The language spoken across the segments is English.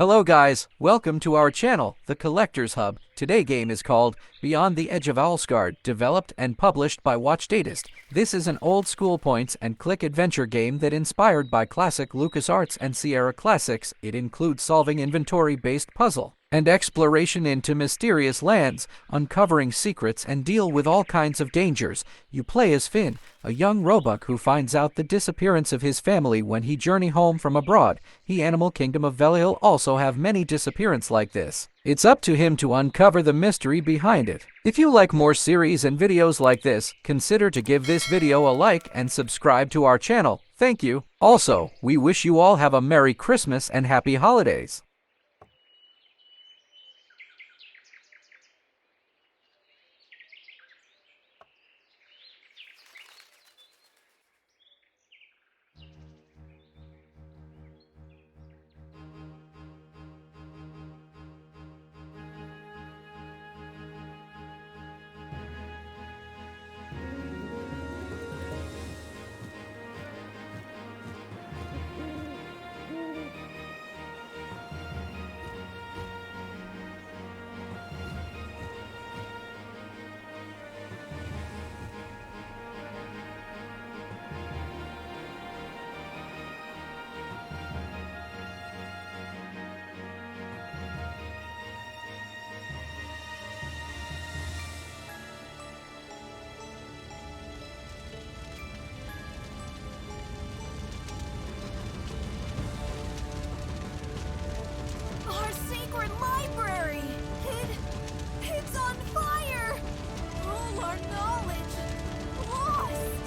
Hello guys, welcome to our channel, The Collector's Hub. Today's game is called Beyond the Edge of Owlsgard, developed and published by WatchDatist. This is an old school point-and-click adventure game that inspired by classic LucasArts and Sierra classics. It includes solving inventory-based puzzle and exploration into mysterious lands, uncovering secrets and deal with all kinds of dangers. You play as Finn, a young roebuck who finds out the disappearance of his family when he journey home from abroad. The animal kingdom of Velehill also have many disappearance like this. It's up to him to uncover the mystery behind it. If you like more series and videos like this, consider to give this video a like and subscribe to our channel. Thank you. Also, we wish you all have a Merry Christmas and Happy Holidays. Library! It's on fire! All our knowledge lost!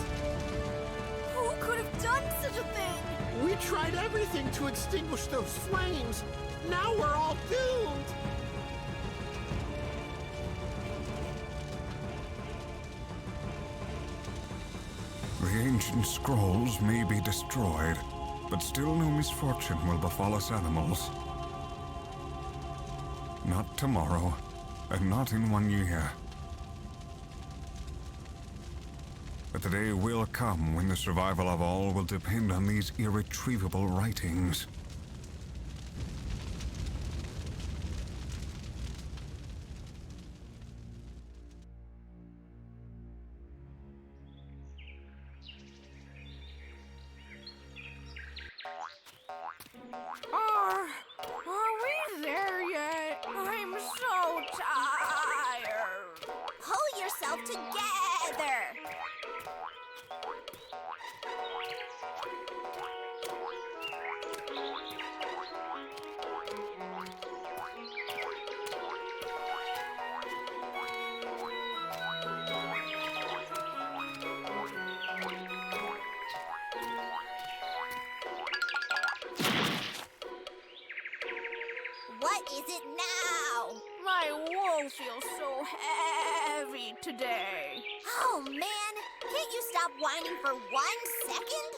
Who could have done such a thing? We tried everything to extinguish those flames. Now we're all doomed! The ancient scrolls may be destroyed, but still no misfortune will befall us animals. Not tomorrow, and not in 1 year. But the day will come when the survival of all will depend on these irretrievable writings. Are we there yet? I'm so tired. Pull yourself together. What is it now? My wool feels so heavy today. Oh man, can't you stop whining for 1 second?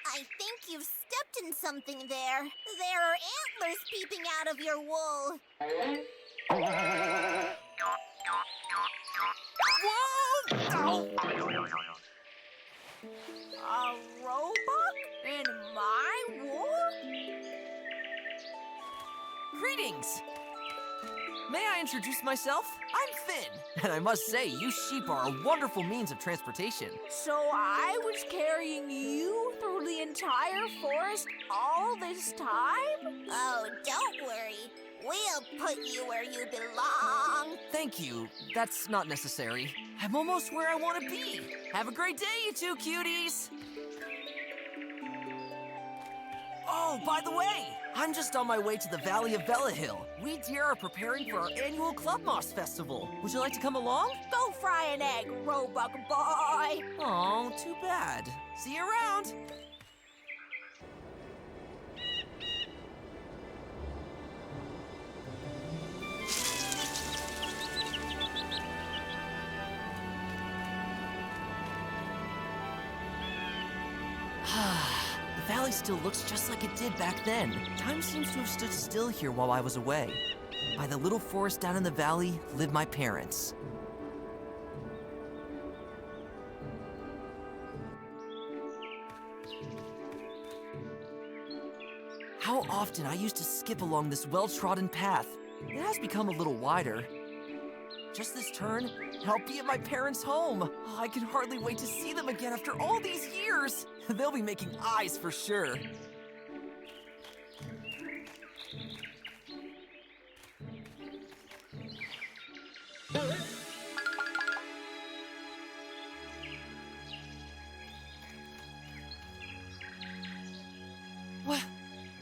I think you've stepped in something there. There are antlers peeping out of your wool. Whoa! A roebuck in my wool? Greetings! May I introduce myself? I'm Finn, and I must say, you sheep are a wonderful means of transportation. So I was carrying you through the entire forest all this time? Oh, don't worry. We'll put you where you belong. Thank you. That's not necessary. I'm almost where I want to be. Have a great day, you two cuties! Oh, by the way, I'm just on my way to the Valley of Velehill. We deer are preparing for our annual Club Moss Festival. Would you like to come along? Go fry an egg, roebuck boy. Oh, too bad. See you around. The valley still looks just like it did back then. Time seems to have stood still here while I was away. By the little forest down in the valley live my parents. How often I used to skip along this well-trodden path. It has become a little wider. Just this turn, and I'll be at my parents' home. Oh, I can hardly wait to see them again after all these years. They'll be making eyes for sure.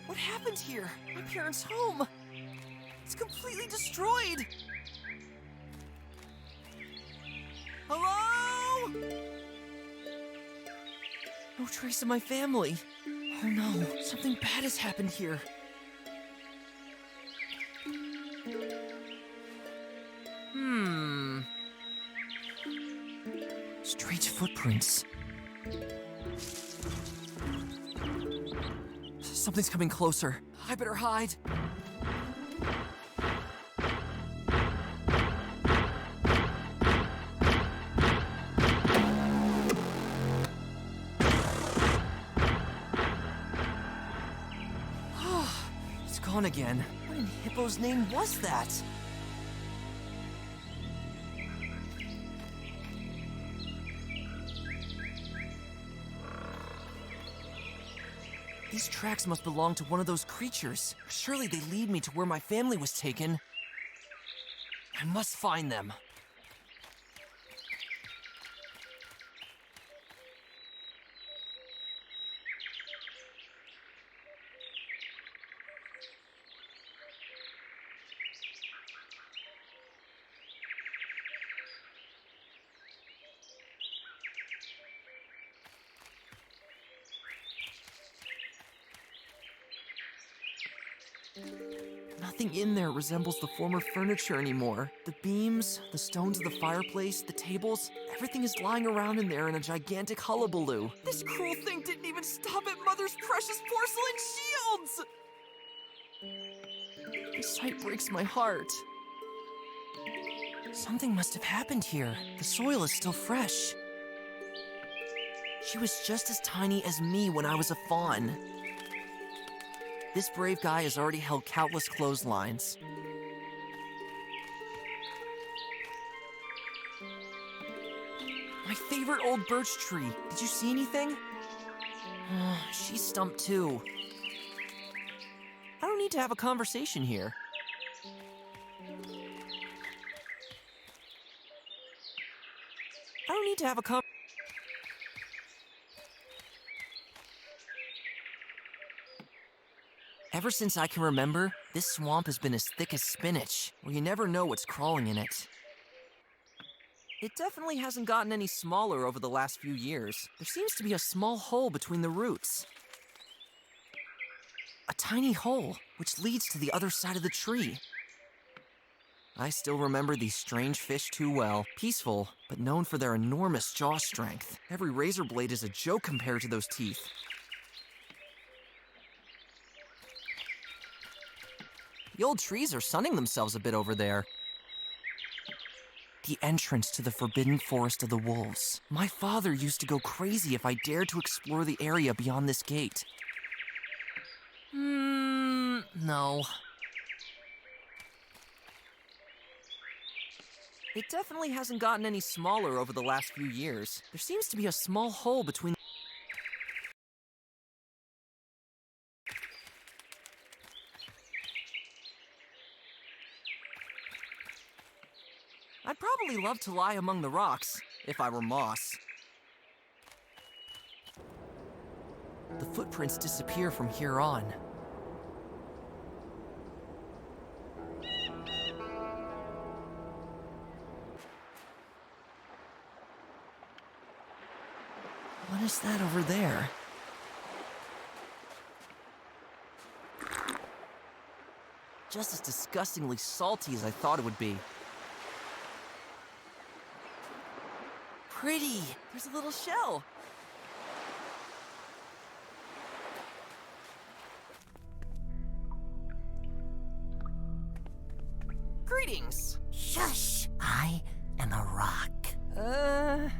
What happened here? My parents' home. It's completely destroyed. Hello? No trace of my family. Oh no, something bad has happened here. Strange footprints. Something's coming closer. I better hide. It's gone again. What in Hippo's name was that? These tracks must belong to one of those creatures. Surely they lead me to where my family was taken. I must find them. Nothing in there resembles the former furniture anymore. The beams, the stones of the fireplace, the tables, everything is lying around in there in a gigantic hullabaloo. This cruel thing didn't even stop at Mother's precious porcelain shields! The sight breaks my heart. Something must have happened here. The soil is still fresh. She was just as tiny as me when I was a fawn. This brave guy has already held countless clotheslines. My favorite old birch tree. Did you see anything? She's stumped too. I don't need to have a conversation here. I don't need to have a conversation. Ever since I can remember, this swamp has been as thick as spinach, where you never know what's crawling in it. It definitely hasn't gotten any smaller over the last few years. There seems to be a small hole between the roots. A tiny hole, which leads to the other side of the tree. I still remember these strange fish too well. Peaceful, but known for their enormous jaw strength. Every razor blade is a joke compared to those teeth. The old trees are sunning themselves a bit over there. The entrance to the forbidden forest of the wolves. My father used to go crazy if I dared to explore the area beyond this gate. No. It definitely hasn't gotten any smaller over the last few years. There seems to be a small hole between... I'd probably love to lie among the rocks, if I were moss. The footprints disappear from here on. What is that over there? Just as disgustingly salty as I thought it would be. Pretty! There's a little shell! Greetings! Shush! I am a rock. A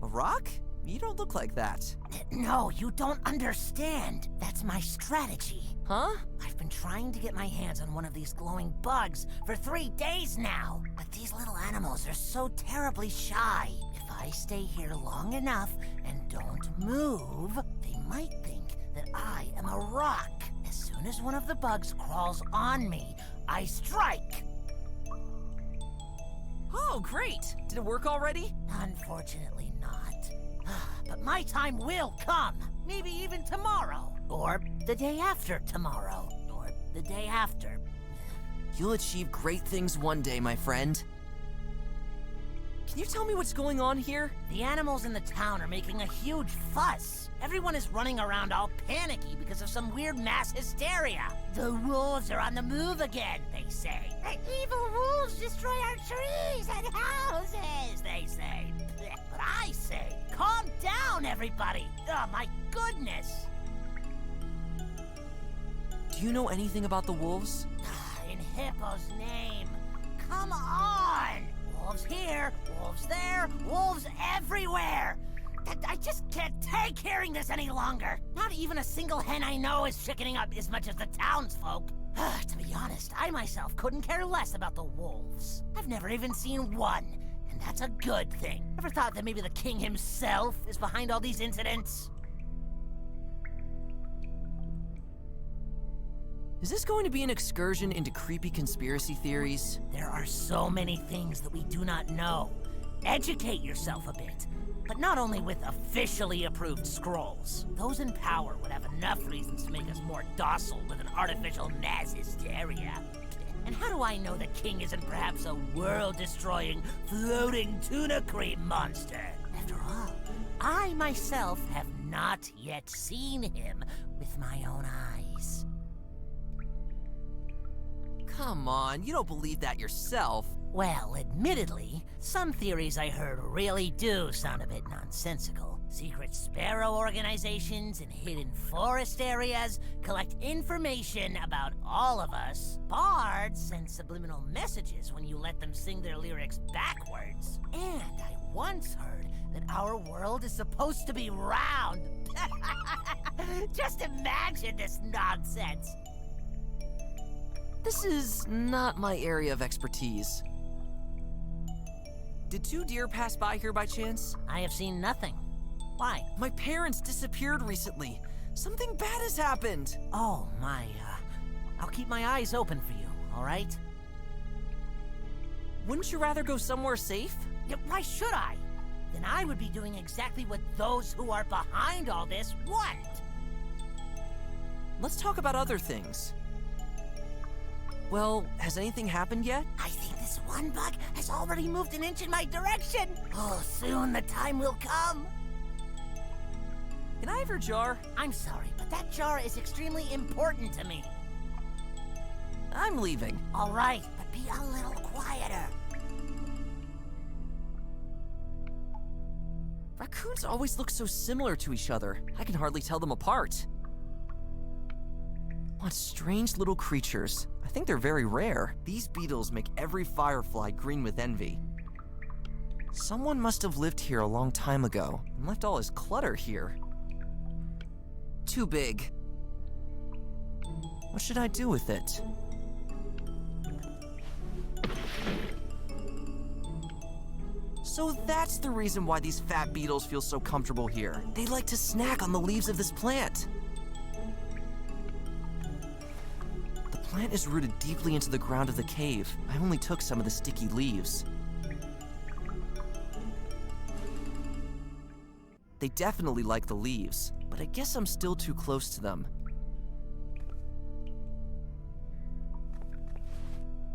rock? You don't look like that. No, you don't understand. That's my strategy. Huh? I've been trying to get my hands on one of these glowing bugs for 3 days now. But these little animals are so terribly shy. If I stay here long enough and don't move, they might think that I am a rock. As soon as one of the bugs crawls on me, I strike. Oh, great! Did it work already? Unfortunately not. But my time will come. Maybe even tomorrow. Or the day after tomorrow. Or the day after. You'll achieve great things one day, my friend. Can you tell me what's going on here? The animals in the town are making a huge fuss. Everyone is running around all panicky because of some weird mass hysteria. The wolves are on the move again, they say. The evil wolves destroy our trees and houses, they say. But I say, calm down, everybody. Oh, my goodness. Do you know anything about the wolves? In Hippo's name. Come on! Wolves here, wolves there, wolves everywhere! I just can't take hearing this any longer! Not even a single hen I know is chickening up as much as the townsfolk. To be honest, I myself couldn't care less about the wolves. I've never even seen one, and that's a good thing. Ever thought that maybe the king himself is behind all these incidents? Is this going to be an excursion into creepy conspiracy theories? There are so many things that we do not know. Educate yourself a bit. But not only with officially approved scrolls. Those in power would have enough reasons to make us more docile with an artificial mass hysteria. And how do I know the king isn't perhaps a world-destroying, floating tuna cream monster? After all, I myself have not yet seen him with my own eyes. Come on, you don't believe that yourself. Well, admittedly, some theories I heard really do sound a bit nonsensical. Secret sparrow organizations in hidden forest areas collect information about all of us. Bards send subliminal messages when you let them sing their lyrics backwards. And I once heard that our world is supposed to be round. Just imagine this nonsense. This is not my area of expertise. Did 2 deer pass by here by chance? I have seen nothing. Why? My parents disappeared recently. Something bad has happened. Oh, I'll keep my eyes open for you, all right? Wouldn't you rather go somewhere safe? Yeah, why should I? Then I would be doing exactly what those who are behind all this want. Let's talk about other things. Well, has anything happened yet? I think this one bug has already moved an inch in my direction. Oh, soon the time will come. Can I have your jar? I'm sorry, but that jar is extremely important to me. I'm leaving. All right, but be a little quieter. Raccoons always look so similar to each other. I can hardly tell them apart. What strange little creatures. I think they're very rare. These beetles make every firefly green with envy. Someone must have lived here a long time ago and left all his clutter here. Too big. What should I do with it? So that's the reason why these fat beetles feel so comfortable here. They like to snack on the leaves of this plant. The plant is rooted deeply into the ground of the cave. I only took some of the sticky leaves. They definitely like the leaves, but I guess I'm still too close to them.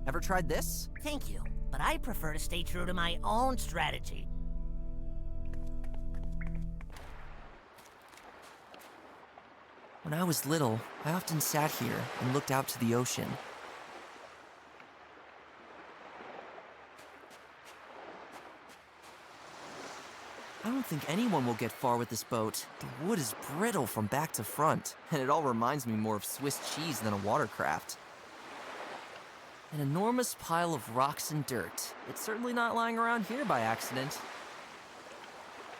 Ever tried this? Thank you, but I prefer to stay true to my own strategy. When I was little, I often sat here and looked out to the ocean. I don't think anyone will get far with this boat. The wood is brittle from back to front, and it all reminds me more of Swiss cheese than a watercraft. An enormous pile of rocks and dirt. It's certainly not lying around here by accident.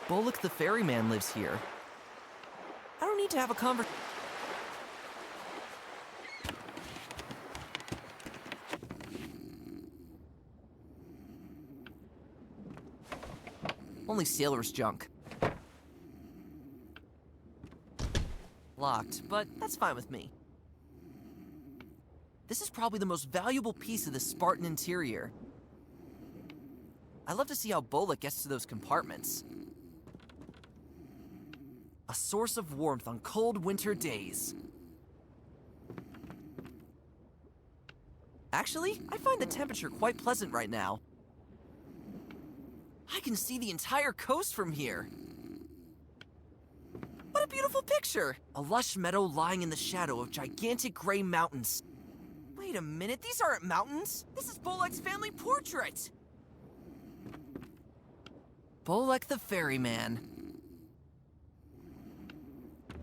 Bolek the ferryman lives here. I don't need to have a conversation. Only sailor's junk. Locked, but that's fine with me. This is probably the most valuable piece of the Spartan interior. I love to see how Bolek gets to those compartments. A source of warmth on cold winter days. Actually, I find the temperature quite pleasant right now. I can see the entire coast from here. What a beautiful picture! A lush meadow lying in the shadow of gigantic gray mountains. Wait a minute, these aren't mountains! This is Bolek's family portrait! Bolek the ferryman.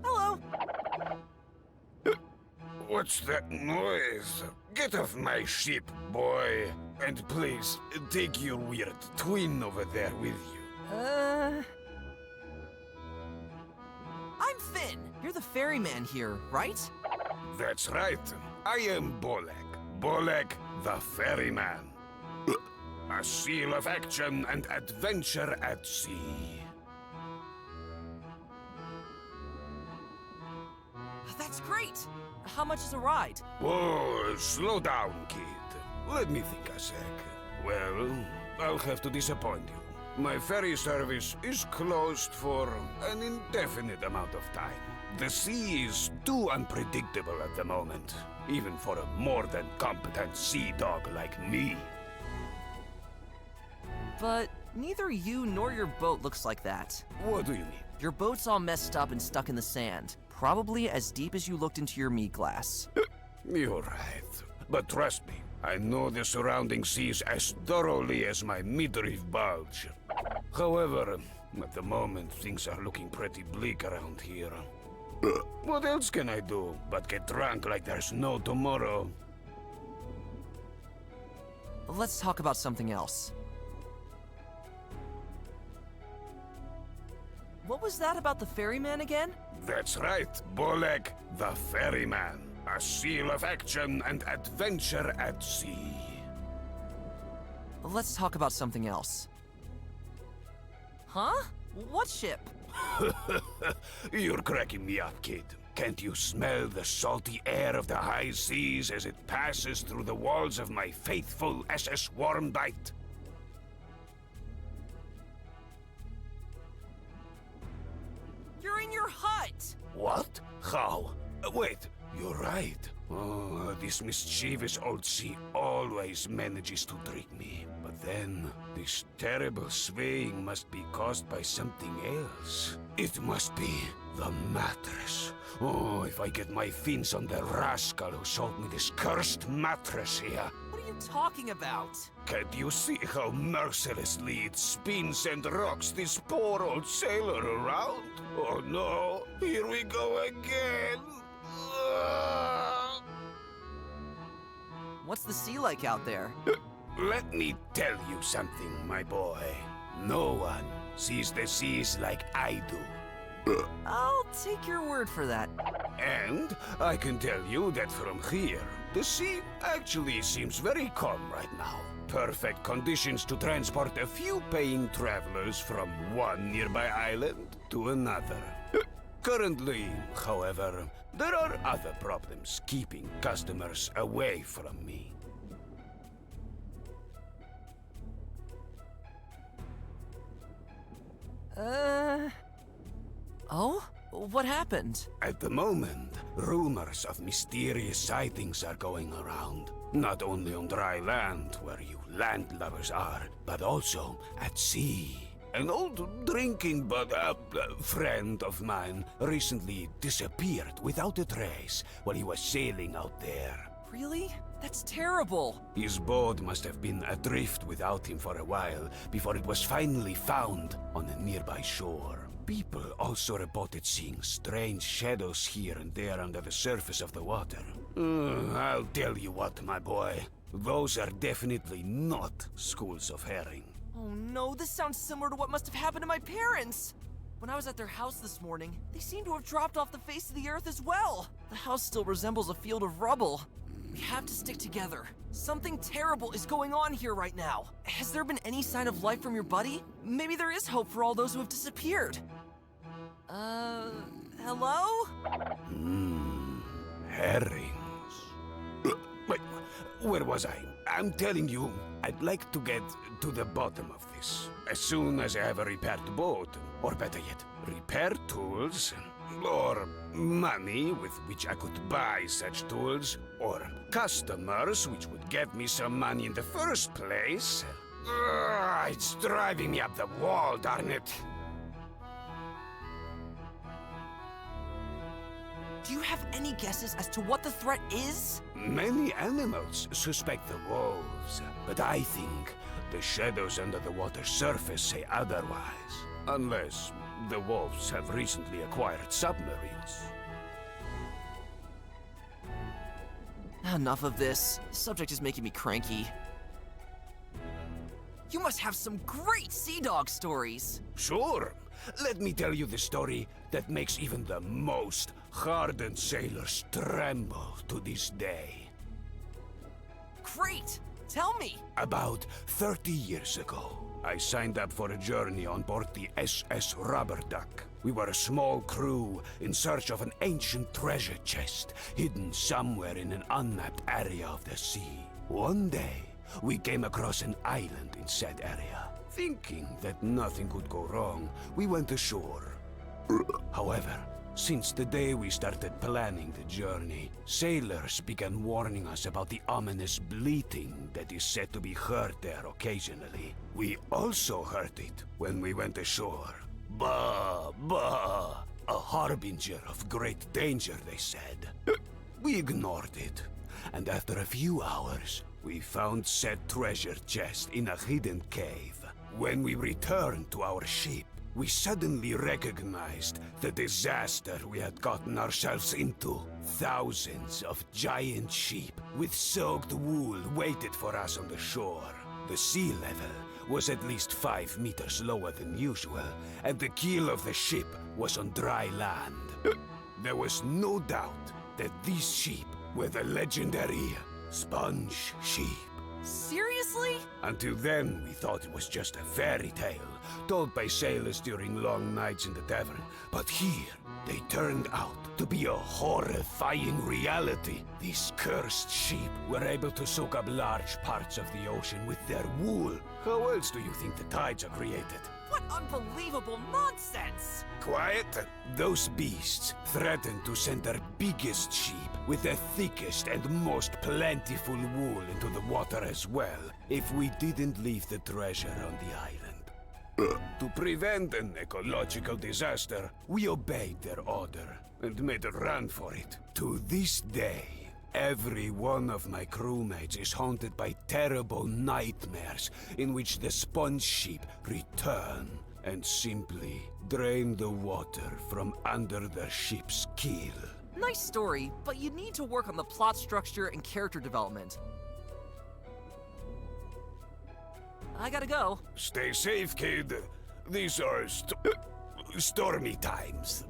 Hello! What's that noise? Get off my ship, boy. And please, take your weird twin over there with you. I'm Finn. You're the ferryman here, right? That's right. I am Bolek. Bolek the ferryman. A seal of action and adventure at sea. That's great! How much is a ride? Whoa, slow down, kid. Let me think a sec. Well, I'll have to disappoint you. My ferry service is closed for an indefinite amount of time. The sea is too unpredictable at the moment, even for a more than competent sea dog like me. But neither you nor your boat looks like that. What do you mean? Your boat's all messed up and stuck in the sand. Probably as deep as you looked into your meat glass. You're right. But trust me, I know the surrounding seas as thoroughly as my midriff bulge. However, at the moment, things are looking pretty bleak around here. What else can I do but get drunk like there's no tomorrow? Let's talk about something else. What was that about the ferryman again? That's right, Bolek the ferryman. A seal of action and adventure at sea. Let's talk about something else. Huh? What ship? You're cracking me up, kid. Can't you smell the salty air of the high seas as it passes through the walls of my faithful SS Warmbite? You're in your hut! What? How? Wait, you're right. Oh, this mischievous old sea always manages to trick me. But then, this terrible swaying must be caused by something else. It must be the mattress. Oh, if I get my fins on the rascal who sold me this cursed mattress here. What are you talking about? Can't you see how mercilessly it spins and rocks this poor old sailor around? Oh no, here we go again. What's the sea like out there? Let me tell you something, my boy. No one sees the seas like I do. I'll take your word for that. And I can tell you that from here, the sea actually seems very calm right now. Perfect conditions to transport a few paying travelers from one nearby island to another. Currently, however, there are other problems keeping customers away from me. Oh? What happened? At the moment, rumors of mysterious sightings are going around. Not only on dry land, where you landlubbers are, but also at sea. An old drinking friend of mine recently disappeared without a trace while he was sailing out there. Really? That's terrible. His boat must have been adrift without him for a while before it was finally found on a nearby shore. People also reported seeing strange shadows here and there under the surface of the water. I'll tell you what, my boy. Those are definitely not schools of herring. Oh no, this sounds similar to what must have happened to my parents. When I was at their house this morning, they seem to have dropped off the face of the earth as well. The house still resembles a field of rubble. We have to stick together. Something terrible is going on here right now. Has there been any sign of life from your buddy? Maybe there is hope for all those who have disappeared. Hello? Herrings. Wait, where was I? I'm telling you, I'd like to get to the bottom of this. As soon as I have a repaired boat, or better yet, repair tools, or money with which I could buy such tools, or customers which would get me some money in the first place. It's driving me up the wall, darn it. Do you have any guesses as to what the threat is? Many animals suspect the wolves, but I think the shadows under the water's surface say otherwise. Unless the wolves have recently acquired submarines. Enough of this. The subject is making me cranky. You must have some great sea dog stories. Sure. Let me tell you the story that makes even the most hardened sailors tremble to this day. Great! Tell me! About 30 years ago, I signed up for a journey on board the SS Rubber Duck. We were a small crew in search of an ancient treasure chest hidden somewhere in an unmapped area of the sea. One day, we came across an island in said area. Thinking that nothing could go wrong, we went ashore. However, since the day we started planning the journey, sailors began warning us about the ominous bleating that is said to be heard there occasionally. We also heard it when we went ashore. Bah, bah, a harbinger of great danger, they said. We ignored it, and after a few hours, we found said treasure chest in a hidden cave. When we returned to our ship, we suddenly recognized the disaster we had gotten ourselves into. Thousands of giant sheep with soaked wool waited for us on the shore. The sea level was at least 5 meters lower than usual, and the keel of the ship was on dry land. There was no doubt that these sheep were the legendary sponge sheep. Seriously? Until then, we thought it was just a fairy tale, told by sailors during long nights in the tavern. But here, they turned out to be a horrifying reality. These cursed sheep were able to soak up large parts of the ocean with their wool. How else do you think the tides are created? What unbelievable nonsense! Quiet? Those beasts threatened to send their biggest sheep with the thickest and most plentiful wool into the water as well, if we didn't leave the treasure on the island. To prevent an ecological disaster, we obeyed their order and made a run for it. To this day, every one of my crewmates is haunted by terrible nightmares in which the sponge sheep return and simply drain the water from under their ship's keel. Nice story, but you need to work on the plot structure and character development. I gotta go. Stay safe, kid. These are stormy times.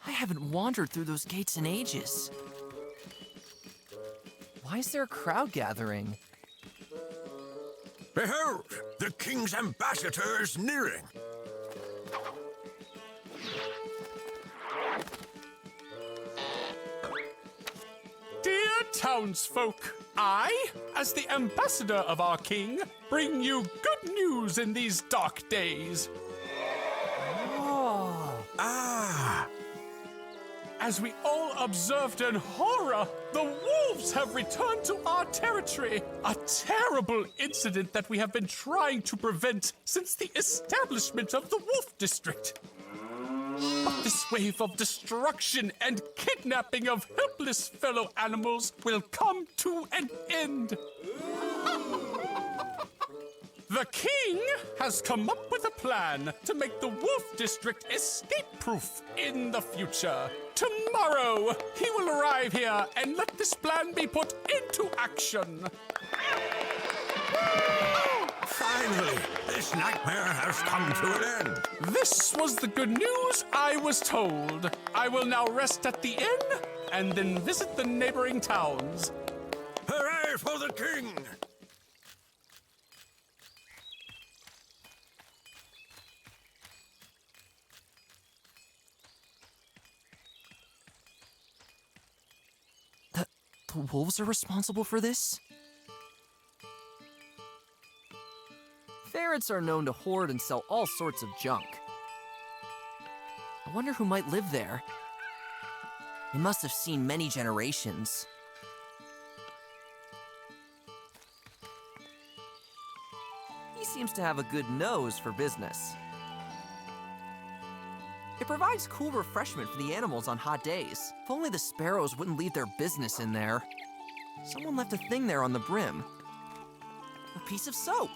I haven't wandered through those gates in ages. Why is there a crowd gathering? Behold, the king's ambassador is nearing. Dear townsfolk, I, as the ambassador of our king, bring you good news in these dark days. as we all observed in horror, the wolves have returned to our territory. A terrible incident that we have been trying to prevent since the establishment of the Wolf District. But this wave of destruction and kidnapping of helpless fellow animals will come to an end. The king has come up with a plan to make the Wolf District escape-proof in the future. Tomorrow, he will arrive here and let this plan be put into action. Finally, this nightmare has come to an end. This was the good news I was told. I will now rest at the inn and then visit the neighboring towns. Hooray for the king! The wolves are responsible for this? Ferrets are known to hoard and sell all sorts of junk. I wonder who might live there. They must have seen many generations. He seems to have a good nose for business. It provides cool refreshment for the animals on hot days. If only the sparrows wouldn't leave their business in there. Someone left a thing there on the brim. A piece of soap.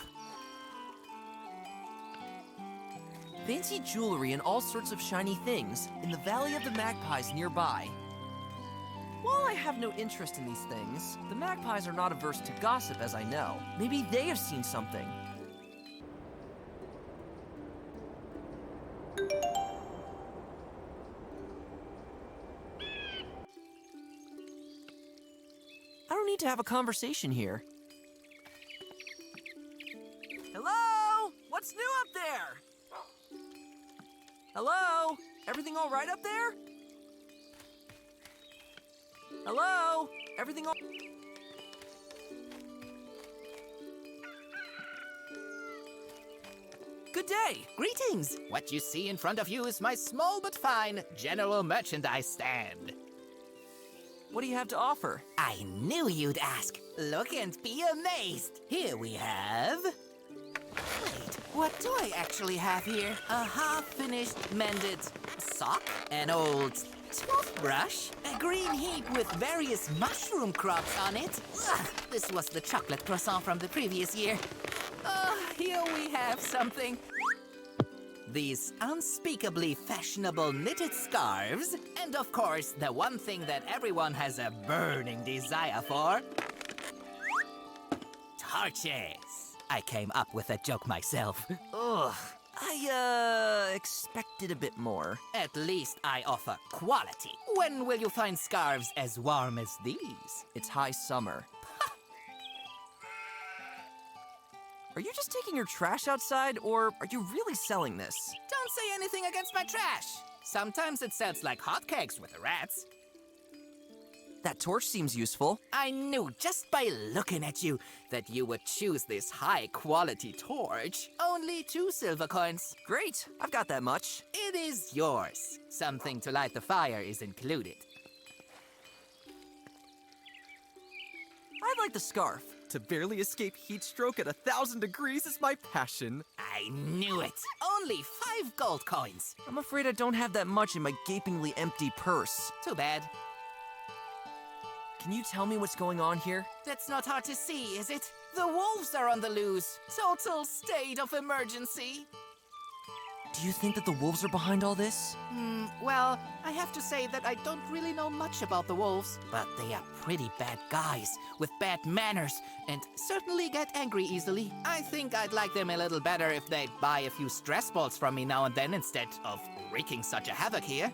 Fancy jewelry and all sorts of shiny things in the Valley of the Magpies nearby. While I have no interest in these things, the magpies are not averse to gossip, as I know. Maybe they have seen something. I don't need to have a conversation here. Hello? What's new up there? Hello? Everything all right up there? Hello? Everything all... Good day. Greetings! What you see in front of you is my small but fine general merchandise stand. What do you have to offer? I knew you'd ask. Look and be amazed. Here we have... Wait, what do I actually have here? A half-finished mended sock, an old toothbrush, a green heap with various mushroom crops on it. Ugh, this was the chocolate croissant from the previous year. Here we have something. These unspeakably fashionable knitted scarves, and of course, the one thing that everyone has a burning desire for. Torches. I came up with a joke myself. Ugh. I, expected a bit more. At least I offer quality. When will you find scarves as warm as these? It's high summer. Are you just taking your trash outside, or are you really selling this? Don't say anything against my trash. Sometimes it sells like hotcakes with the rats. That torch seems useful. I knew just by looking at you that you would choose this high-quality torch. Only 2 silver coins. Great, I've got that much. It is yours. Something to light the fire is included. I'd like the scarf. To barely escape heat stroke at 1,000 degrees is my passion. I knew it. Only 5 gold coins. I'm afraid I don't have that much in my gapingly empty purse. Too bad. Can you tell me what's going on here? That's not hard to see, is it? The wolves are on the loose. Total state of emergency. Do you think that the wolves are behind all this? Well, I have to say that I don't really know much about the wolves, but they are pretty bad guys with bad manners and certainly get angry easily. I think I'd like them a little better if they'd buy a few stress balls from me now and then instead of wreaking such a havoc here.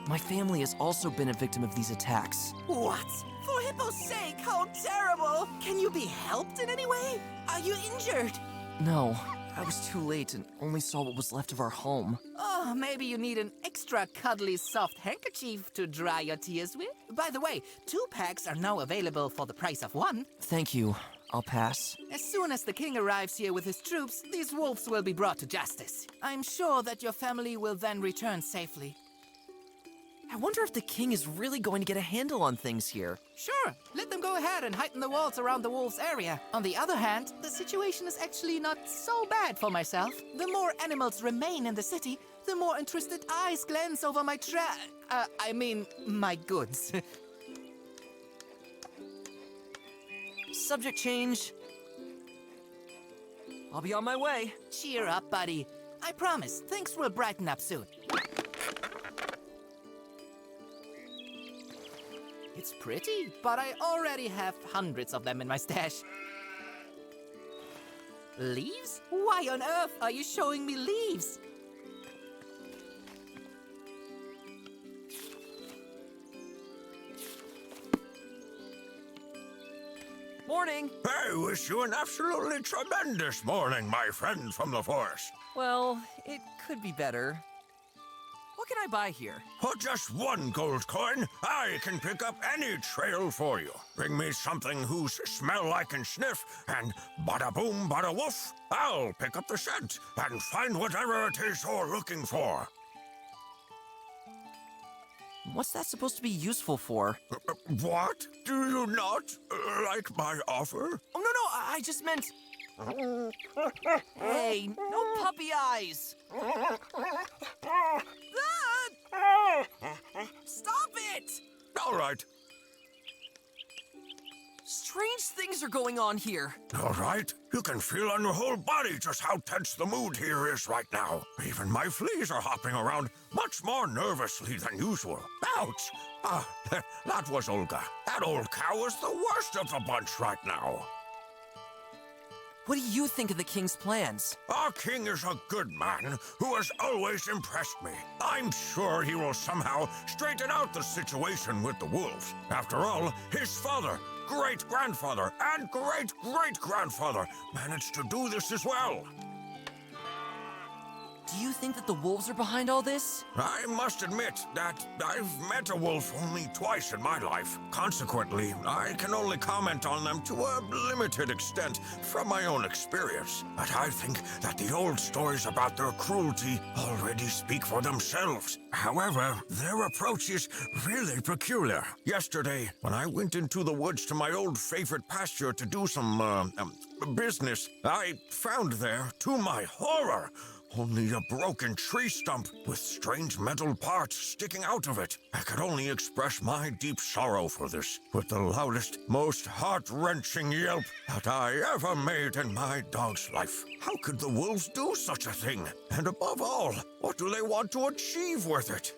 My family has also been a victim of these attacks. What? For Hippo's sake, how terrible! Can you be helped in any way? Are you injured? No, I was too late and only saw what was left of our home. Oh, maybe you need an extra cuddly soft handkerchief to dry your tears with? By the way, 2 packs are now available for the price of 1. Thank you. I'll pass. As soon as the king arrives here with his troops, these wolves will be brought to justice. I'm sure that your family will then return safely. I wonder if the king is really going to get a handle on things here. Sure, let them go ahead and heighten the walls around the wolves' area. On the other hand, the situation is actually not so bad for myself. The more animals remain in the city, the more interested eyes glance over my my goods. Subject change. I'll be on my way. Cheer up, buddy. I promise, things will brighten up soon. It's pretty, but I already have hundreds of them in my stash. Leaves? Why on earth are you showing me leaves? Morning! I wish you an absolutely tremendous morning, my friend from the forest. Well, it could be better. What can I buy here? For just 1 gold coin, I can pick up any trail for you. Bring me something whose smell I can sniff, and bada boom, bada woof, I'll pick up the scent and find whatever it is you're looking for. What's that supposed to be useful for? What? Do you not like my offer? Oh, no, I just meant... Hey, no puppy eyes! Ah! Stop it! All right. Strange things are going on here. All right. You can feel on your whole body just how tense the mood here is right now. Even my fleas are hopping around much more nervously than usual. Ouch! That was Olga. That old cow is the worst of the bunch right now. What do you think of the king's plans? Our king is a good man who has always impressed me. I'm sure he will somehow straighten out the situation with the wolves. After all, his father, great-grandfather, and great-great-grandfather managed to do this as well. Do you think that the wolves are behind all this? I must admit that I've met a wolf only twice in my life. Consequently, I can only comment on them to a limited extent from my own experience. But I think that the old stories about their cruelty already speak for themselves. However, their approach is really peculiar. Yesterday, when I went into the woods to my old favorite pasture to do some, business, I found there, to my horror, only a broken tree stump with strange metal parts sticking out of it. I could only express my deep sorrow for this with the loudest, most heart-wrenching yelp that I ever made in my dog's life. How could the wolves do such a thing? And above all, what do they want to achieve with it?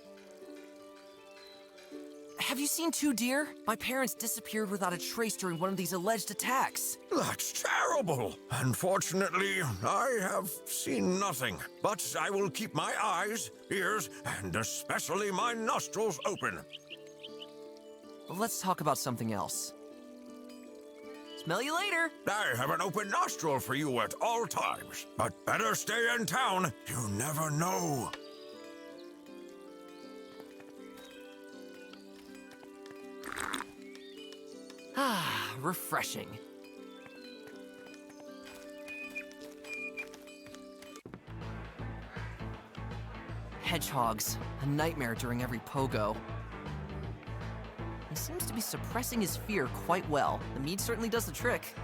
Have you seen 2 deer? My parents disappeared without a trace during one of these alleged attacks. That's terrible. Unfortunately, I have seen nothing. But I will keep my eyes, ears, and especially my nostrils open. Let's talk about something else. Smell you later. I have an open nostril for you at all times. But better stay in town. You never know. Ah, refreshing. Hedgehogs, a nightmare during every pogo. He seems to be suppressing his fear quite well. The mead certainly does the trick.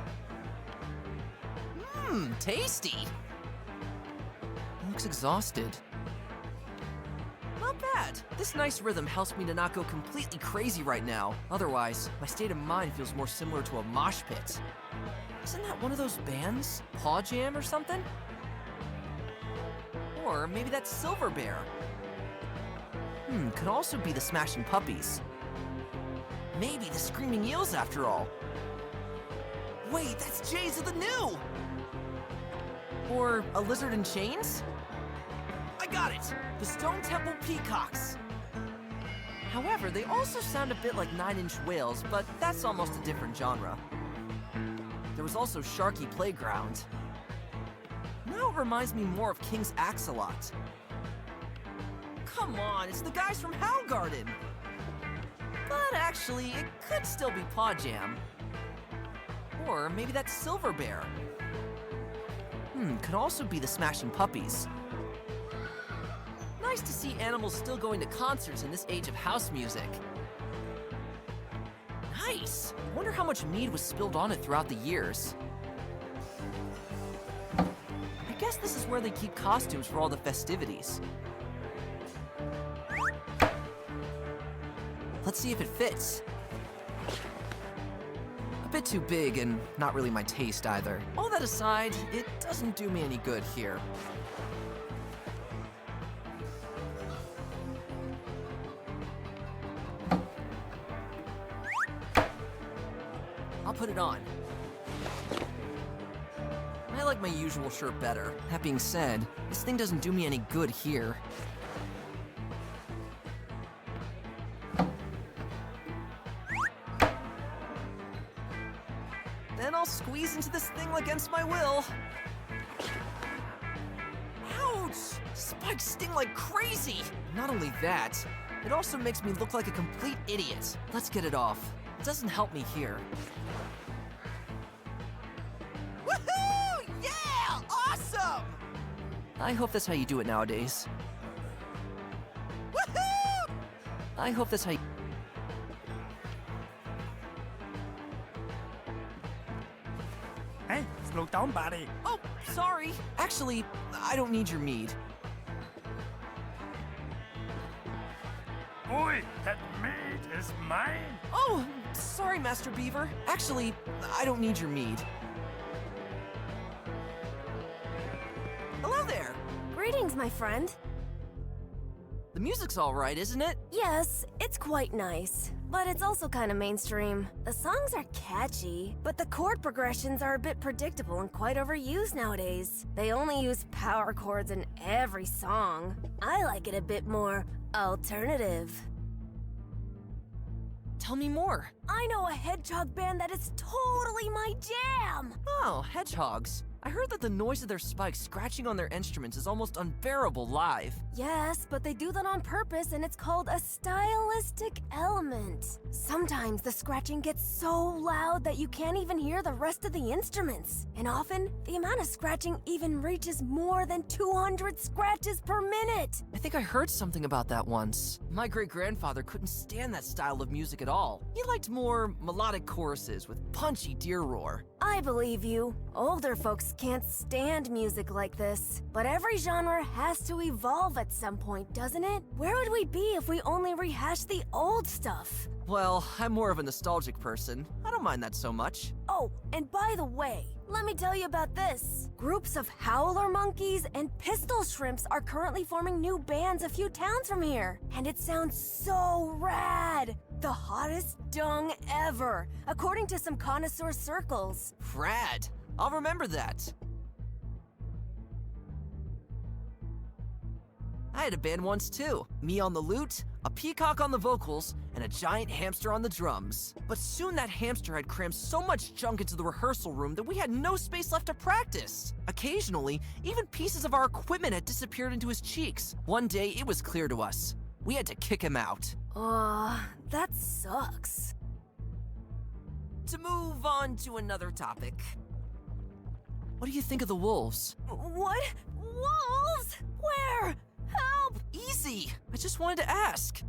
Mmm, tasty! He looks exhausted. Not bad. This nice rhythm helps me to not go completely crazy right now. Otherwise, my state of mind feels more similar to a mosh pit. Isn't that one of those bands? Paw Jam or something? Or maybe that's Silver Bear. Could also be the Smashing Puppies. Maybe the Screaming Eels after all. Wait, that's Jays of the New! Or a Lizard in Chains? I got it! The Stone Temple Peacocks. However, they also sound a bit like 9 Inch Whales, but that's almost a different genre. There was also Sharky Playground. Now it reminds me more of King's Axolot. Come on, it's the guys from Howl Garden! But actually, it could still be Paw Jam. Or maybe that's Silver Bear. Could also be the Smashing Puppies. nice to see animals still going to concerts in this age of house music. Nice! I wonder how much mead was spilled on it throughout the years. I guess this is where they keep costumes for all the festivities. Let's see if it fits. A bit too big and not really my taste either. All that aside, it doesn't do me any good here. I'll put it on. I like my usual shirt better. That being said, this thing doesn't do me any good here. Then I'll squeeze into this thing against my will. Ouch! Spikes sting like crazy! Not only that, it also makes me look like a complete idiot. Let's get it off. It doesn't help me here. Woohoo! Yeah! Awesome! I hope that's how you do it nowadays. Woohoo! I hope that's how you... Hey, slow down, buddy. Oh, sorry. Actually, I don't need your mead. Boy, that meat is mine. Oh, sorry, Master Beaver. Actually, I don't need your mead. Hello there. Greetings, my friend. The music's all right, isn't it? Yes, it's quite nice, but it's also kind of mainstream. The songs are catchy, but the chord progressions are a bit predictable and quite overused nowadays. They only use power chords in every song. I like it a bit more alternative. Tell me more. I know a hedgehog band that is totally my jam! Oh, hedgehogs. I heard that the noise of their spikes scratching on their instruments is almost unbearable live. Yes, but they do that on purpose, and it's called a stylistic element. Sometimes the scratching gets so loud that you can't even hear the rest of the instruments. And often, the amount of scratching even reaches more than 200 scratches per minute. I think I heard something about that once. My great-grandfather couldn't stand that style of music at all. He liked more melodic choruses with punchy deer roar. I believe you. Older folks can't stand music like this. But every genre has to evolve at some point, doesn't it? Where would we be if we only rehashed the old stuff? Well, I'm more of a nostalgic person. I don't mind that so much. Oh, and by the way, let me tell you about this. Groups of howler monkeys and pistol shrimps are currently forming new bands a few towns from here. And it sounds so rad. The hottest dung ever, according to some connoisseur circles. Rad. I'll remember that. I had a band once too. Me on the lute, a peacock on the vocals, and a giant hamster on the drums. But soon that hamster had crammed so much junk into the rehearsal room that we had no space left to practice. Occasionally, even pieces of our equipment had disappeared into his cheeks. One day, it was clear to us. We had to kick him out. That sucks. To move on to another topic. What do you think of the wolves? What? Wolves? Where? Help! Easy! I just wanted to ask.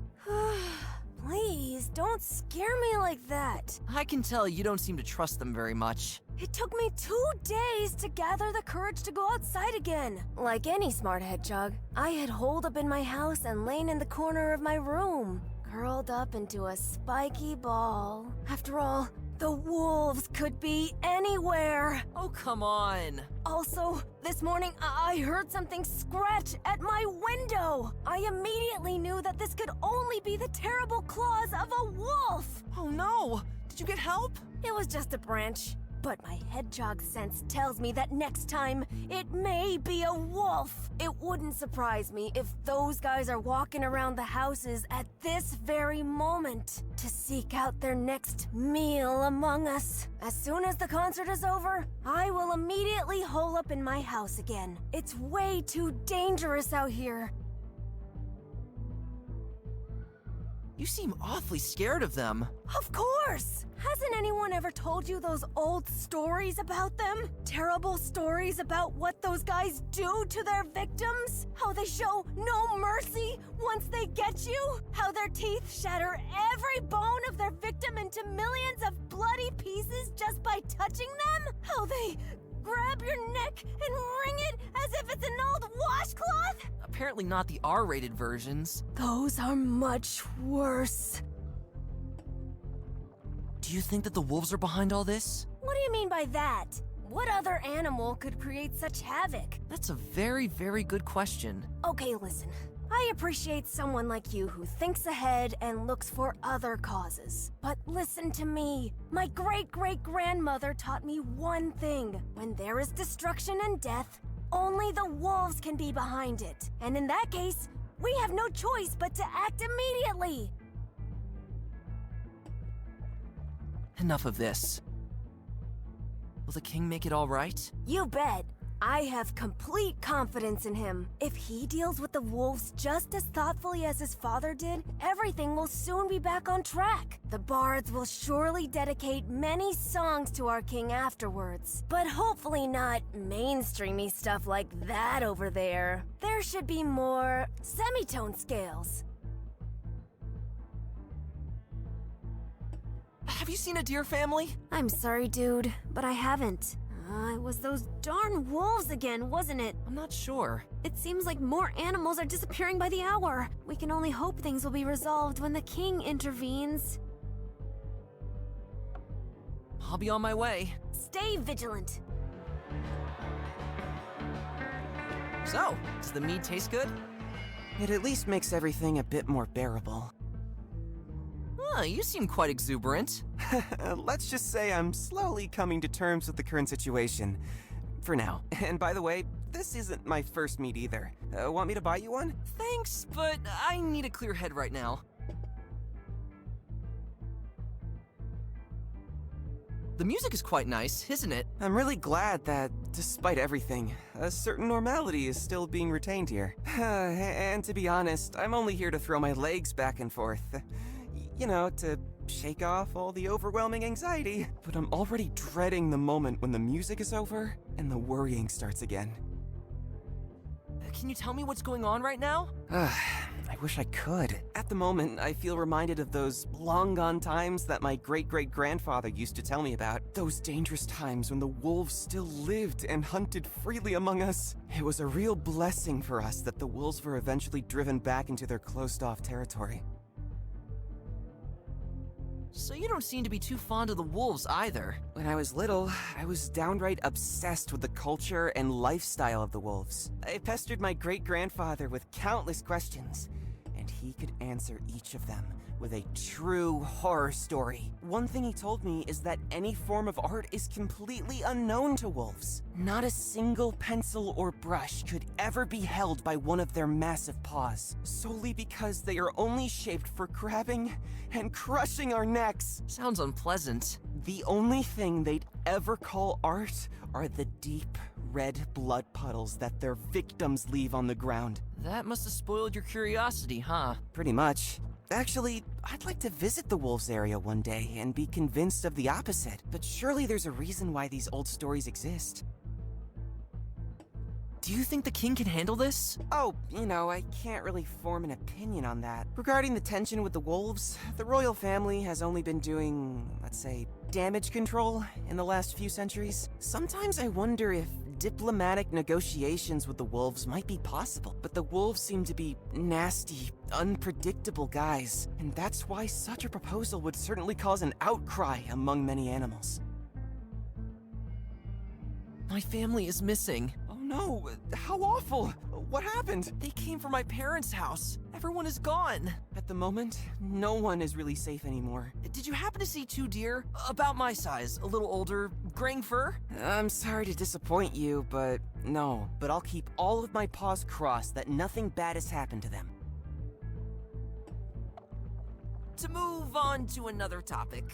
Please, don't scare me like that. I can tell you don't seem to trust them very much. It took me 2 days to gather the courage to go outside again. Like any smart hedgehog, I had holed up in my house and lain in the corner of my room, curled up into a spiky ball. After all, the wolves could be anywhere. Oh, come on. Also, this morning I heard something scratch at my window. I immediately knew that this could only be the terrible claws of a wolf. Oh no! Did you get help? It was just a branch. But my hedgehog sense tells me that next time, it may be a wolf. It wouldn't surprise me if those guys are walking around the houses at this very moment to seek out their next meal among us. As soon as the concert is over, I will immediately hole up in my house again. It's way too dangerous out here. You seem awfully scared of them. Of course! Hasn't anyone ever told you those old stories about them? Terrible stories about what those guys do to their victims? How they show no mercy once they get you? How their teeth shatter every bone of their victim into millions of bloody pieces just by touching them? How they grab your neck and wring it as if it's an old washcloth? Apparently not the R-rated versions. Those are much worse. Do you think that the wolves are behind all this? What do you mean by that? What other animal could create such havoc? That's a very, very good question. Okay, listen. I appreciate someone like you who thinks ahead and looks for other causes. But listen to me. My great-great-grandmother taught me one thing. When there is destruction and death, only the wolves can be behind it. And in that case, we have no choice but to act immediately. Enough of this. Will the king make it all right? You bet. I have complete confidence in him. If he deals with the wolves just as thoughtfully as his father did, everything will soon be back on track. The bards will surely dedicate many songs to our king afterwards. But hopefully not mainstreamy stuff like that over there. There should be more semitone scales. Have you seen a deer family? I'm sorry, dude, but I haven't. It was those darn wolves again, wasn't it? I'm not sure. It seems like more animals are disappearing by the hour. We can only hope things will be resolved when the king intervenes. I'll be on my way. Stay vigilant. So, does the mead taste good? It at least makes everything a bit more bearable. You seem quite exuberant. Let's just say I'm slowly coming to terms with the current situation. For now. And by the way, this isn't my first mead either. Want me to buy you one? Thanks, but I need a clear head right now. The music is quite nice, isn't it? I'm really glad that, despite everything, a certain normality is still being retained here. And to be honest, I'm only here to throw my legs back and forth. You know, to shake off all the overwhelming anxiety. But I'm already dreading the moment when the music is over and the worrying starts again. Can you tell me what's going on right now? I wish I could. At the moment, I feel reminded of those long-gone times that my great-great-grandfather used to tell me about. Those dangerous times when the wolves still lived and hunted freely among us. It was a real blessing for us that the wolves were eventually driven back into their closed-off territory. So you don't seem to be too fond of the wolves either. When I was little, I was downright obsessed with the culture and lifestyle of the wolves. I pestered my great-grandfather with countless questions, and he could answer each of them with a true horror story. One thing he told me is that any form of art is completely unknown to wolves. Not a single pencil or brush could ever be held by one of their massive paws, solely because they are only shaped for grabbing and crushing our necks. Sounds unpleasant. The only thing they'd ever call art are the deep red blood puddles that their victims leave on the ground. That must have spoiled your curiosity, huh? Pretty much. Actually, I'd like to visit the wolves area one day and be convinced of the opposite. But surely there's a reason why these old stories exist. Do you think the king can handle this? Oh, you know, I can't really form an opinion on that. Regarding the tension with the wolves, the royal family has only been doing, let's say, damage control in the last few centuries. Sometimes I wonder if diplomatic negotiations with the wolves might be possible, but the wolves seem to be nasty, unpredictable guys, and that's why such a proposal would certainly cause an outcry among many animals. My family is missing. Oh no, how awful! What happened? They came from my parents' house. Everyone is gone. At the moment, no one is really safe anymore. Did you happen to see two deer? About my size, a little older, graying fur? I'm sorry to disappoint you, but no. But I'll keep all of my paws crossed that nothing bad has happened to them. To move on to another topic.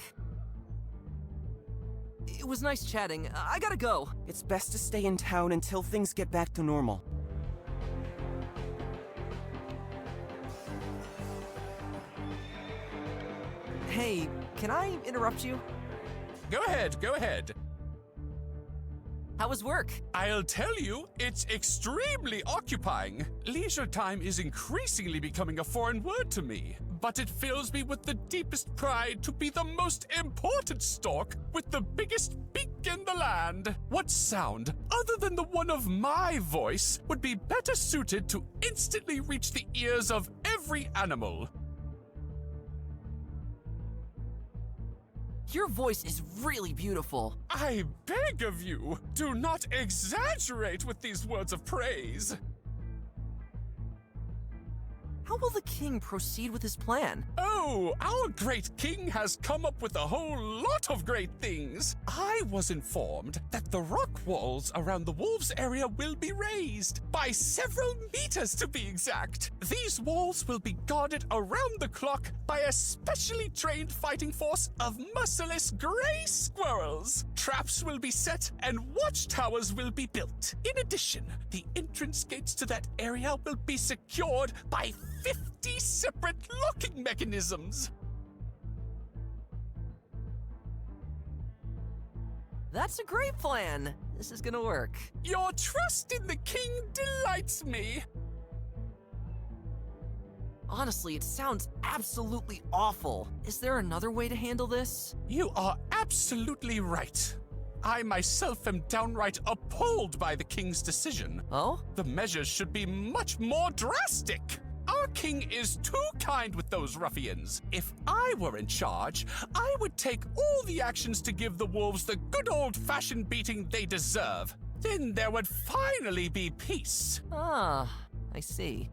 It was nice chatting. I gotta go. It's best to stay in town until things get back to normal. Hey, can I interrupt you? Go ahead, go ahead. How was work? I'll tell you, it's extremely occupying. Leisure time is increasingly becoming a foreign word to me, but it fills me with the deepest pride to be the most important stork with the biggest beak in the land. What sound, other than the one of my voice, would be better suited to instantly reach the ears of every animal? Your voice is really beautiful. I beg of you, do not exaggerate with these words of praise. How will the king proceed with his plan? Oh, our great king has come up with a whole lot of great things. I was informed that the rock walls around the wolves area will be raised, by several meters to be exact. These walls will be guarded around the clock by a specially trained fighting force of merciless gray squirrels. Traps will be set and watchtowers will be built. In addition, the entrance gates to that area will be secured by 50 separate locking mechanisms. That's a great plan. This is gonna work. Your trust in the king delights me. Honestly, it sounds absolutely awful. Is there another way to handle this? You are absolutely right. I myself am downright appalled by the king's decision. Oh? The measures should be much more drastic. Our king is too kind with those ruffians. If I were in charge, I would take all the actions to give the wolves the good old-fashioned beating they deserve. Then there would finally be peace. Ah, I see.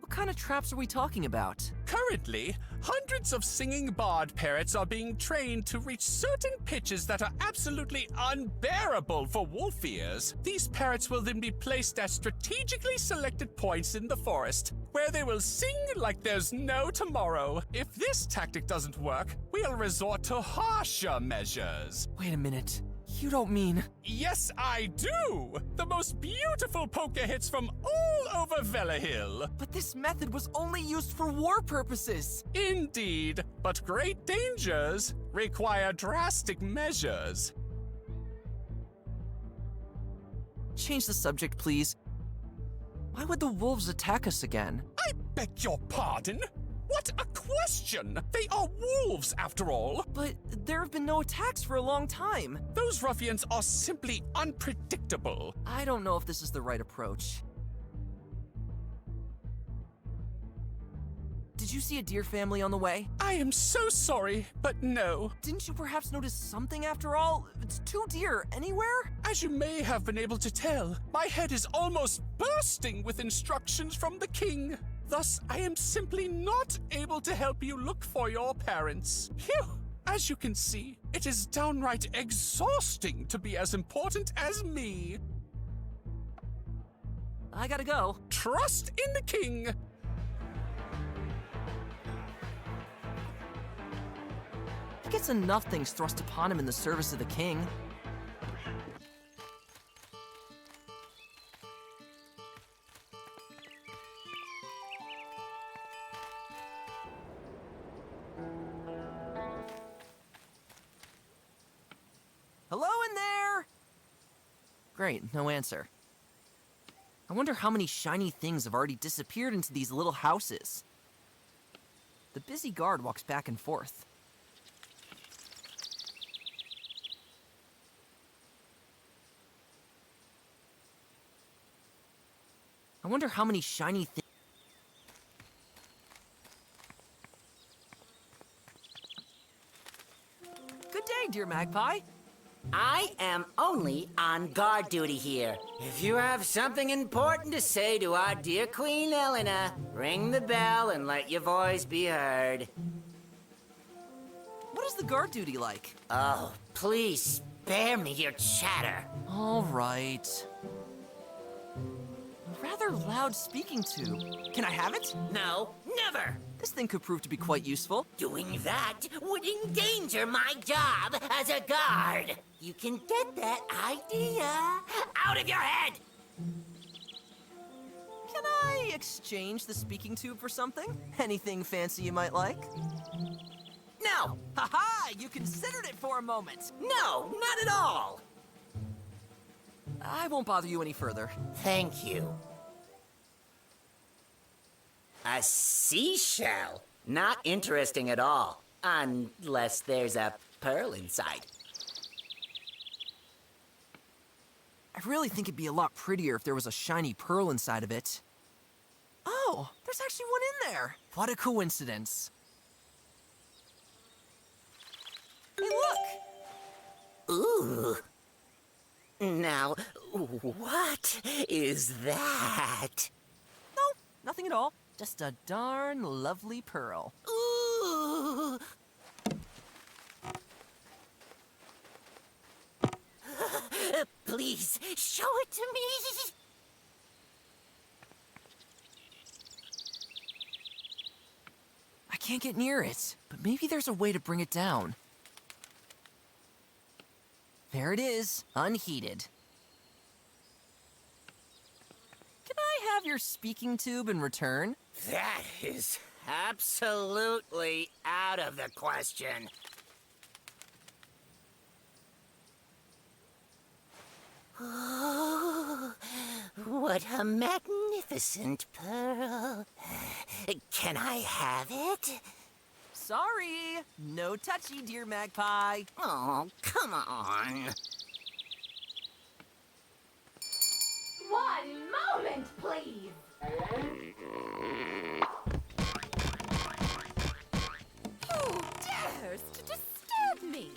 What kind of traps are we talking about? Currently, hundreds of singing bard parrots are being trained to reach certain pitches that are absolutely unbearable for wolf ears. These parrots will then be placed at strategically selected points in the forest, where they will sing like there's no tomorrow. If this tactic doesn't work, we'll resort to harsher measures. Wait a minute. You don't mean... Yes, I do! The most beautiful poker hits from all over Velehill. But this method was only used for war purposes. Indeed, but great dangers require drastic measures. Change the subject, please. Why would the wolves attack us again? I beg your pardon? What a question! They are wolves, after all. But there have been no attacks for a long time. Those ruffians are simply unpredictable. I don't know if this is the right approach. Did you see a deer family on the way? I am so sorry, but no. Didn't you perhaps notice something after all? It's 2 deer anywhere? As you may have been able to tell, my head is almost bursting with instructions from the king. Thus, I am simply not able to help you look for your parents. Phew! As you can see, it is downright exhausting to be as important as me. I gotta go. Trust in the king! He gets enough things thrust upon him in the service of the king. Hello in there! Great, no answer. I wonder how many shiny things have already disappeared into these little houses. The busy guard walks back and forth. I wonder how many shiny things... Good day, dear magpie. I am only on guard duty here. If you have something important to say to our dear Queen Elena, ring the bell and let your voice be heard. What is the guard duty like? Oh, please spare me your chatter. All right. A rather loud speaking tube. Can I have it? No, never. This thing could prove to be quite useful. Doing that would endanger my job as a guard. You can get that idea out of your head. Can I I exchange the speaking tube for something? Anything fancy you might like? No! Haha! You considered it for a moment! No, not at all! I won't bother you any further. Thank you. A seashell? Not interesting at all. Unless there's a pearl inside. I really think it'd be a lot prettier if there was a shiny pearl inside of it. Oh, there's actually one in there! What a coincidence. Hey, look! Ooh. Now, what is that? No, nothing at all. Just a darn lovely pearl. Ooh. Please, show it to me. I can't get near it, but maybe there's a way to bring it down. There it is, unheated. Can I have your speaking tube in return? That is absolutely out of the question. Oh, what a magnificent pearl. Can I have it? Sorry, no touchy, dear magpie. Oh, come on. 1 moment, please. Who dares to disturb me?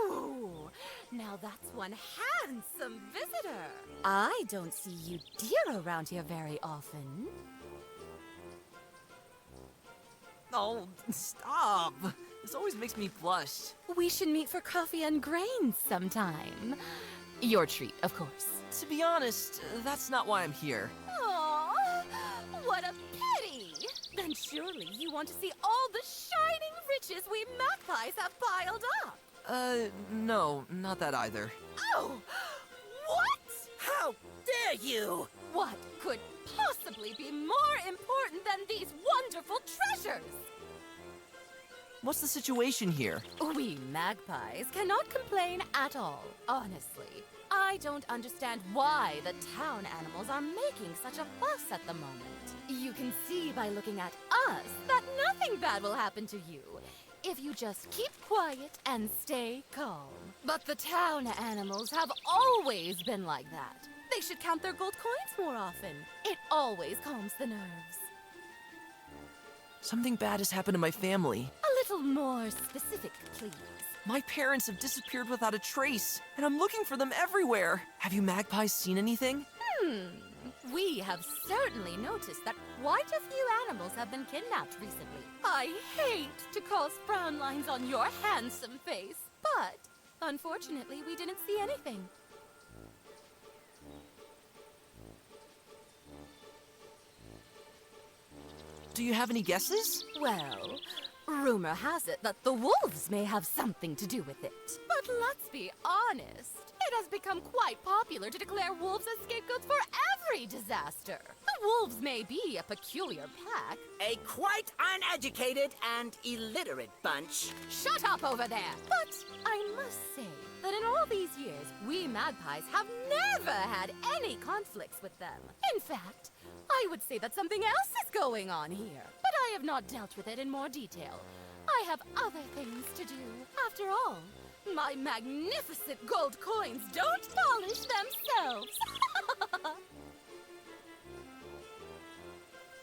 Ooh, now that's one handsome visitor. I don't see you deer around here very often. Oh, stop. This always makes me blush. We should meet for coffee and grains sometime. Your treat, of course. To be honest, that's not why I'm here. Aw, what a pity! Then surely you want to see all the shining riches we magpies have piled up. No, not that either. Oh! What? How dare you! What could possibly be more important than these wonderful treasures? What's the situation here? We magpies cannot complain at all, honestly. I don't understand why the town animals are making such a fuss at the moment. You can see by looking at us that nothing bad will happen to you if you just keep quiet and stay calm. But the town animals have always been like that. They should count their gold coins more often. It always calms the nerves. Something bad has happened to my family. A little more specific, please. My parents have disappeared without a trace, and I'm looking for them everywhere. Have you magpies seen anything? We have certainly noticed that quite a few animals have been kidnapped recently. I hate to cause frown lines on your handsome face, but unfortunately we didn't see anything. Do you have any guesses? Well, rumor has it that the wolves may have something to do with it. But let's be honest, it has become quite popular to declare wolves as scapegoats for every disaster. The wolves may be a peculiar pack. A quite uneducated and illiterate bunch. Shut up over there! But I must say that in all these years, we magpies have never had any conflicts with them. In fact, I would say that something else is going on here. But I have not dealt with it in more detail. I have other things to do. After all, my magnificent gold coins don't polish themselves.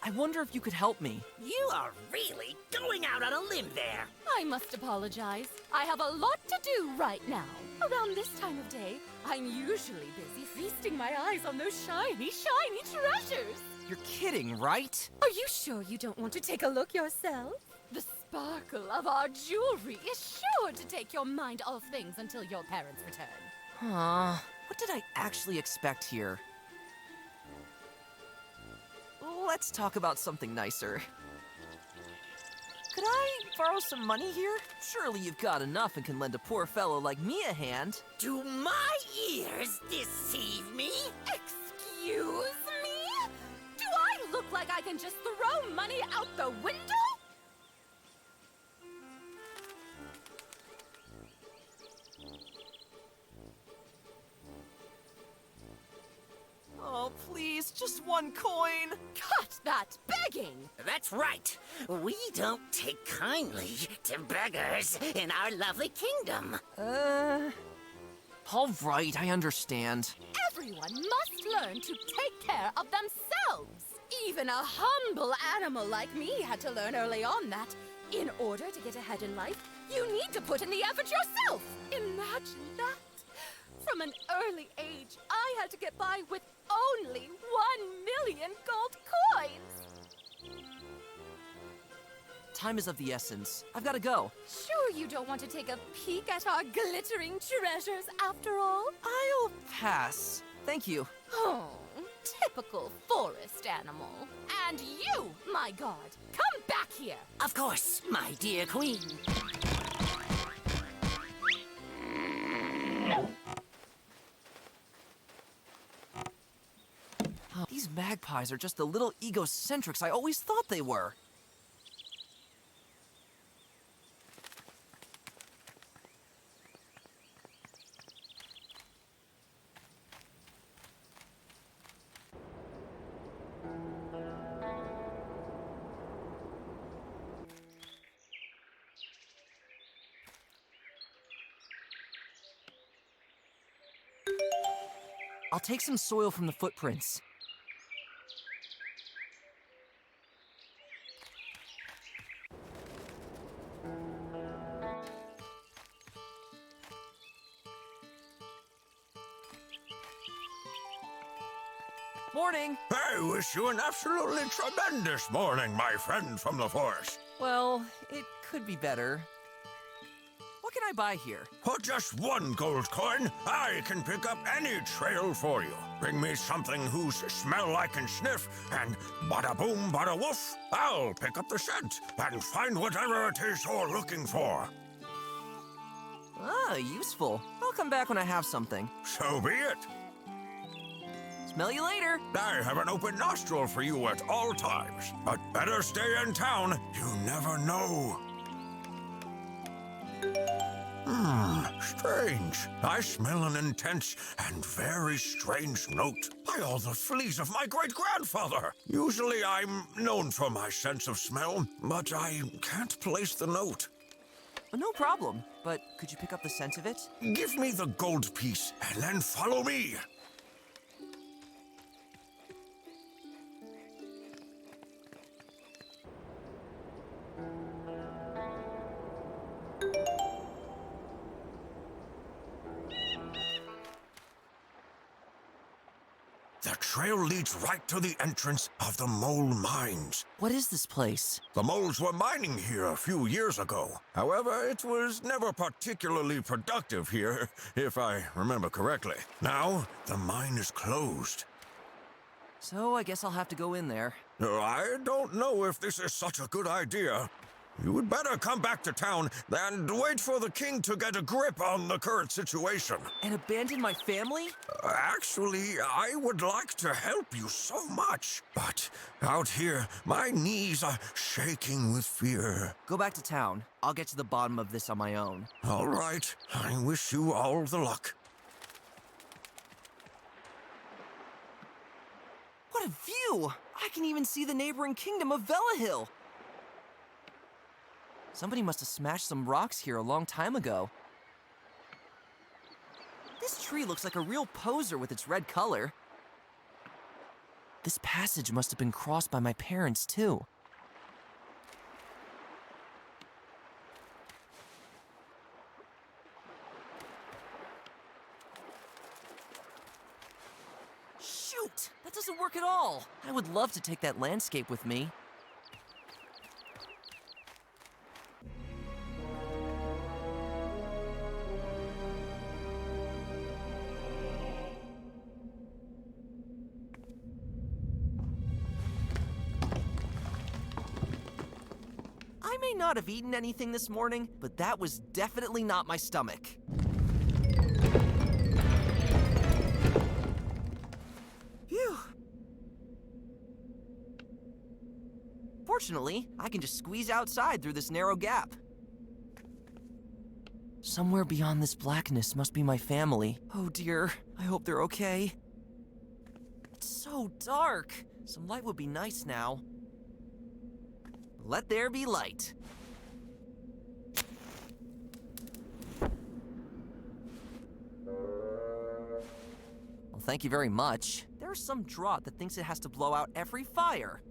I wonder if you could help me. You are really going out on a limb there. I must apologize. I have a lot to do right now. Around this time of day, I'm usually busy feasting my eyes on those shiny, shiny treasures. You're kidding, right? Are you sure you don't want to take a look yourself? The sparkle of our jewelry is sure to take your mind off things until your parents return. What did I actually expect here? Let's talk about something nicer. Could I borrow some money here? Surely you've got enough and can lend a poor fellow like me a hand. Do my ears deceive me? Excuse me? Do I can just throw money out the window? Oh, please, just one coin. Cut that begging! That's right. We don't take kindly to beggars in our lovely kingdom. All right, I understand. Everyone must learn to take care of themselves. Even a humble animal like me had to learn early on that in order to get ahead in life, you need to put in the effort yourself. Imagine that. From an early age, I had to get by with only 1,000,000 gold coins. Time is of the essence. I've got to go. Sure you don't want to take a peek at our glittering treasures after all? I'll pass. Thank you. Oh, typical forest animal. And you, my god, come back here. Of course, my dear queen. These magpies are just the little egocentrics I always thought they were. I'll take some soil from the footprints. Morning! I wish you an absolutely tremendous morning, my friend from the forest. Well, it could be better. What can I buy here? For just 1 gold coin, I can pick up any trail for you. Bring me something whose smell I can sniff, and bada boom, bada woof, I'll pick up the scent and find whatever it is you're looking for. Ah, useful. I'll come back when I have something. So be it. Smell you later. I have an open nostril for you at all times, but better stay in town. You never know. Strange. I smell an intense and very strange note. By all the fleas of my great-grandfather. Usually I'm known for my sense of smell, but I can't place the note. No problem, but could you pick up the scent of it? Give me the gold piece, and then follow me. The trail leads right to the entrance of the mole mines. What is this place? The moles were mining here a few years ago. However, it was never particularly productive here, if I remember correctly. Now, the mine is closed. So I guess I'll have to go in there. I don't know if this is such a good idea. You would better come back to town and wait for the king to get a grip on the current situation. And abandon my family? Actually, I would like to help you so much. But out here, my knees are shaking with fear. Go back to town. I'll get to the bottom of this on my own. All right. I wish you all the luck. What a view! I can even see the neighboring kingdom of Velehill. Somebody must have smashed some rocks here a long time ago. This tree looks like a real poser with its red color. This passage must have been crossed by my parents, too. Shoot! That doesn't work at all! I would love to take that landscape with me. I may not have eaten anything this morning, but that was definitely not my stomach. Phew. Fortunately, I can just squeeze outside through this narrow gap. Somewhere beyond this blackness must be my family. Oh dear, I hope they're okay. It's so dark. Some light would be nice now. Let there be light. Well, thank you very much. There's some draught that thinks it has to blow out every fire.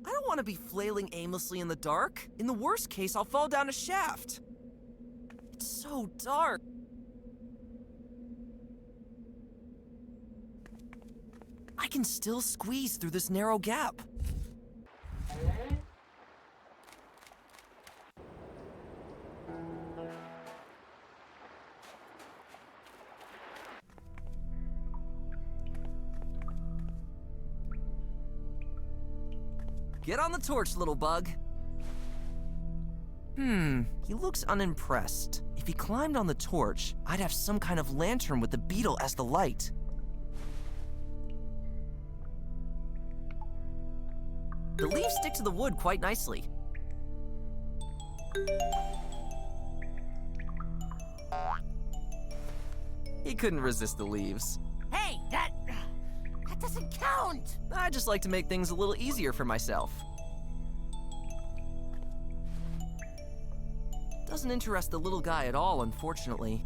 I don't want to be flailing aimlessly in the dark. In the worst case, I'll fall down a shaft. It's so dark. I can still squeeze through this narrow gap. Get on the torch, little bug. He looks unimpressed. If he climbed on the torch, I'd have some kind of lantern with the beetle as the light. The leaves stick to the wood quite nicely. He couldn't resist the leaves. Hey, that doesn't count! I just like to make things a little easier for myself. Doesn't interest the little guy at all, unfortunately.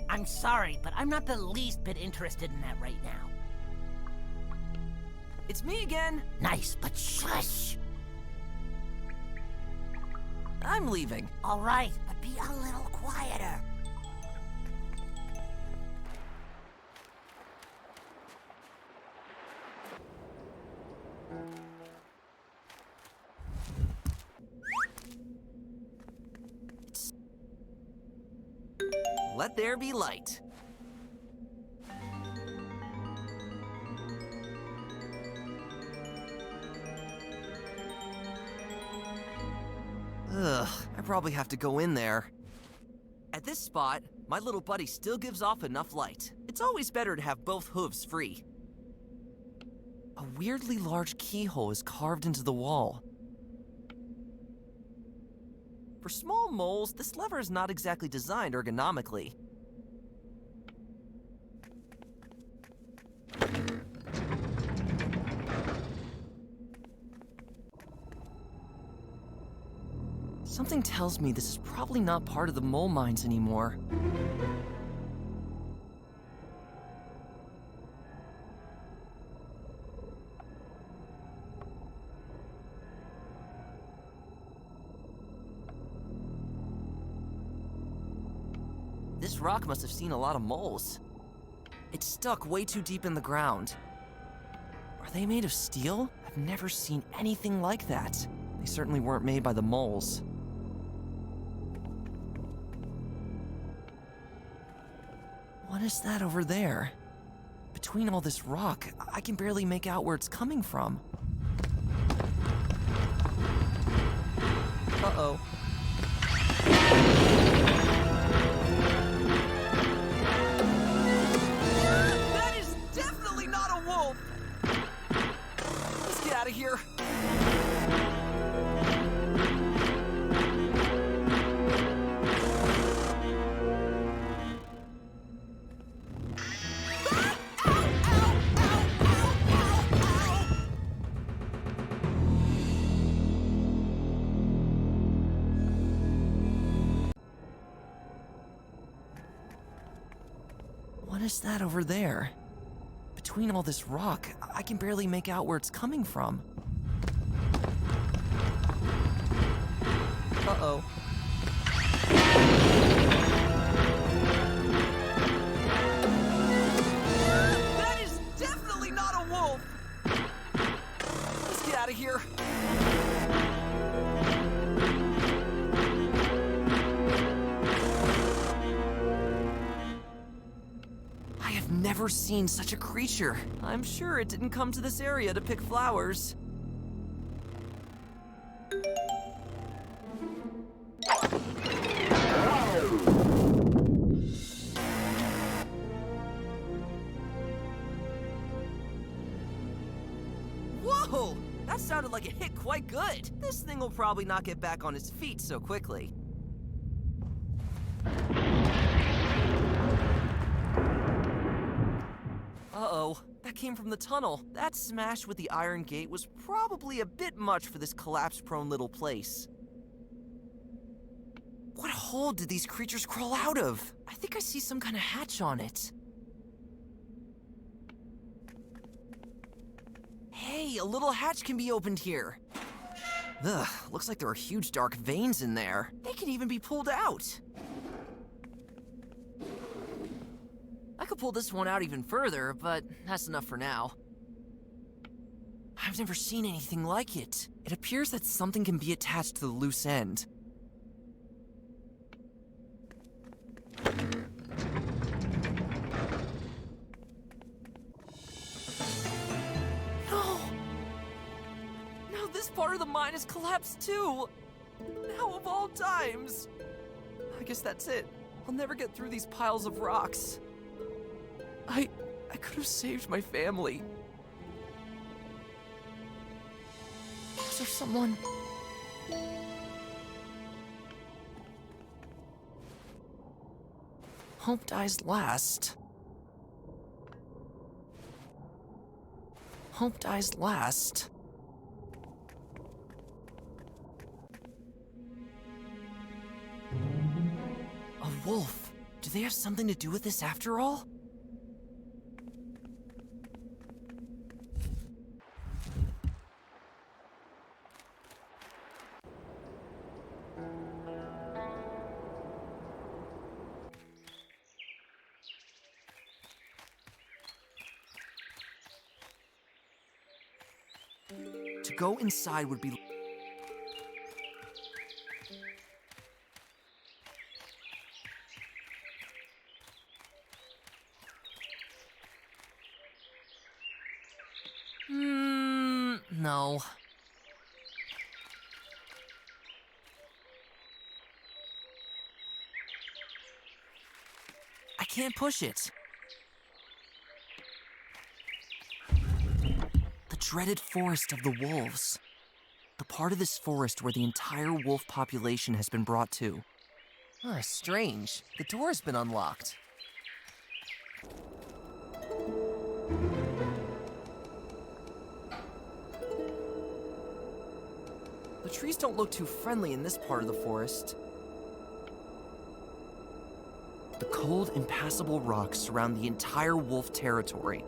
I'm sorry, but I'm not the least bit interested in that right now. It's me again! Nice, but shush! I'm leaving. All right, but be a little quieter. Let there be light. Ugh, I probably have to go in there. At this spot, my little buddy still gives off enough light. It's always better to have both hooves free. A weirdly large keyhole is carved into the wall. For small moles, this lever is not exactly designed ergonomically. Something tells me this is probably not part of the mole mines anymore. This rock must have seen a lot of moles. It's stuck way too deep in the ground. Are they made of steel? I've never seen anything like that. They certainly weren't made by the moles. What is that over there? Between all this rock, I can barely make out where it's coming from. Uh-oh. That is definitely not a wolf! Let's get out of here. What is that over there? Between all this rock, I can barely make out where it's coming from. Uh-oh. That is definitely not a wolf! Let's get out of here. I've never seen such a creature. I'm sure it didn't come to this area to pick flowers. That sounded like it hit quite good. This thing will probably not get back on its feet so quickly. Uh-oh, that came from the tunnel. That smash with the iron gate was probably a bit much for this collapse-prone little place. What hole did these creatures crawl out of? I think I see some kind of hatch on it. Hey, a little hatch can be opened here. Ugh, looks like there are huge dark veins in there. They can even be pulled out. I could pull this one out even further, but that's enough for now. I've never seen anything like it. It appears that something can be attached to the loose end. No! Now this part of the mine has collapsed too! Now of all times! I guess that's it. I'll never get through these piles of rocks. I could have saved my family. Is there someone? Hope dies last. Hope dies last. A wolf. Do they have something to do with this after all? To go inside would be... no. I can't push it. The dreaded forest of the wolves. The part of this forest where the entire wolf population has been brought to. Strange. The door has been unlocked. The trees don't look too friendly in this part of the forest. The cold, impassable rocks surround the entire wolf territory.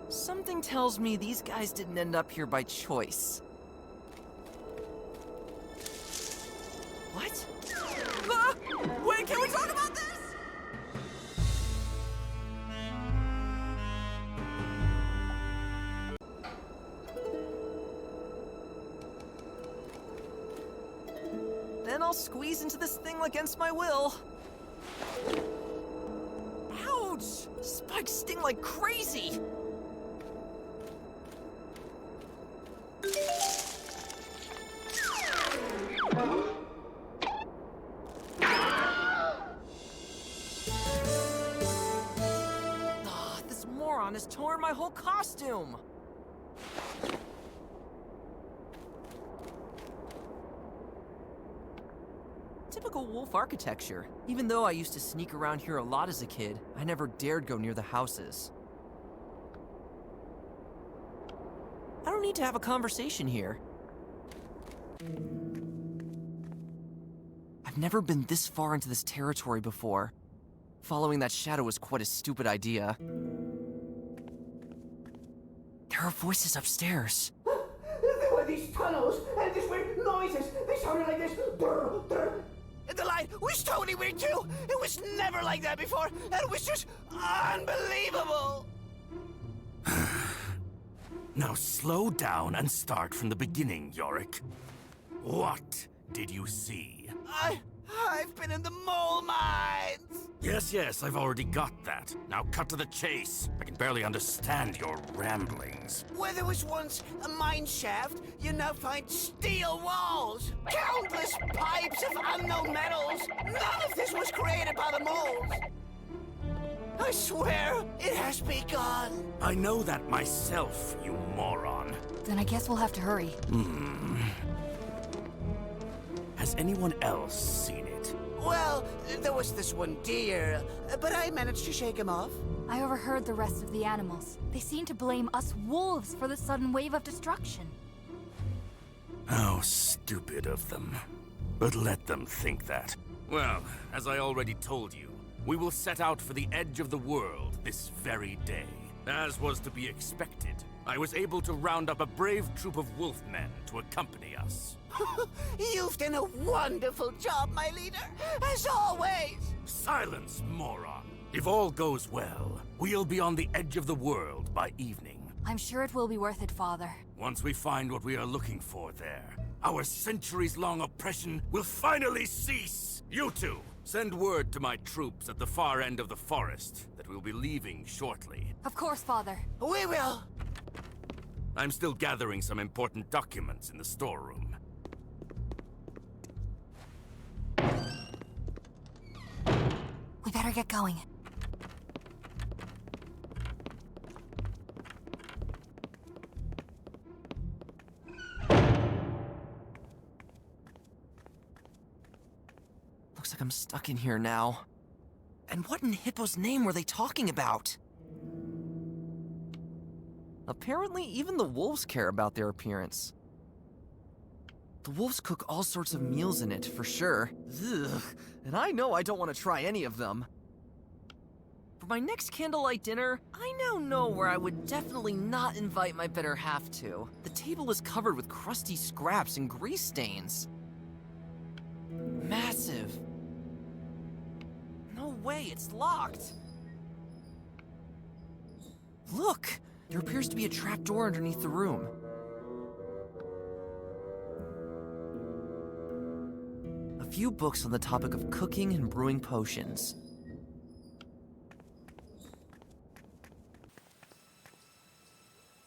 Something tells me these guys didn't end up here by choice. What? Ah! Wait, can we talk about this? Then I'll squeeze into this thing against my will. Ouch! Spikes sting like crazy! This moron has torn my whole costume! Typical wolf architecture. Even though I used to sneak around here a lot as a kid, I never dared go near the houses. I don't need to have a conversation here. I've never been this far into this territory before. Following that shadow was quite a stupid idea. There are voices upstairs. There were these tunnels and these weird noises. They sounded like this. Brr, brr. The light was totally weird too. It was never like that before. And it was just unbelievable. Now slow down and start from the beginning, Yorick. What did you see? I've been in the mole mines. Yes, I've already got that. Now cut to the chase. I can barely understand your ramblings. Where there was once a mine shaft, you now find steel walls, countless pipes of unknown metals. None of this was created by the moles. I swear it has begun. I know that myself, you moron. Then I guess we'll have to hurry. Has anyone else seen it? Well, there was this one deer, but I managed to shake him off. I overheard the rest of the animals. They seem to blame us wolves for the sudden wave of destruction. How stupid of them. But let them think that. Well, as I already told you, we will set out for the edge of the world this very day. As was to be expected, I was able to round up a brave troop of wolfmen to accompany us. You've done a wonderful job, my leader, as always. Silence, moron. If all goes well, we'll be on the edge of the world by evening. I'm sure it will be worth it, Father. Once we find what we are looking for there, our centuries-long oppression will finally cease. You two, send word to my troops at the far end of the forest that we'll be leaving shortly. Of course, Father. We will. I'm still gathering some important documents in the storeroom. We better get going. Looks like I'm stuck in here now. And what in Hippo's name were they talking about? Apparently, even the wolves care about their appearance. The wolves cook all sorts of meals in it, for sure. Ugh, and I know I don't want to try any of them. For my next candlelight dinner, I now know where I would definitely not invite my better half to. The table is covered with crusty scraps and grease stains. Massive. No way, it's locked. Look! There appears to be a trapdoor underneath the room. A few books on the topic of cooking and brewing potions.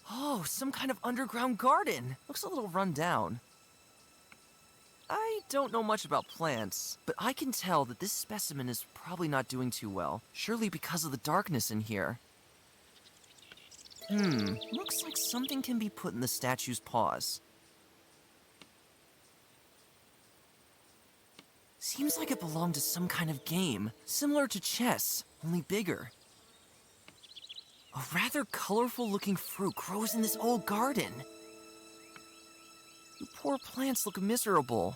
Oh, some kind of underground garden. Looks a little run down. I don't know much about plants, but I can tell that this specimen is probably not doing too well. Surely because of the darkness in here. Looks like something can be put in the statue's paws. Seems like it belonged to some kind of game, similar to chess, only bigger. A rather colorful-looking fruit grows in this old garden. The poor plants look miserable.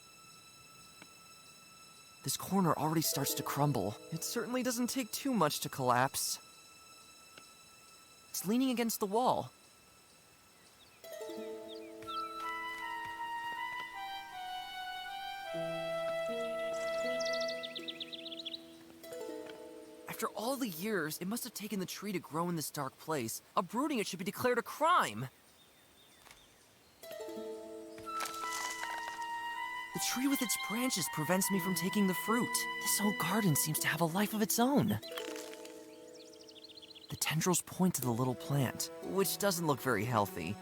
This corner already starts to crumble. It certainly doesn't take too much to collapse. It's leaning against the wall. After all the years it must have taken the tree to grow in this dark place, uprooting it should be declared a crime. The tree with its branches prevents me from taking the fruit. This old garden seems to have a life of its own. The tendrils point to the little plant, which doesn't look very healthy.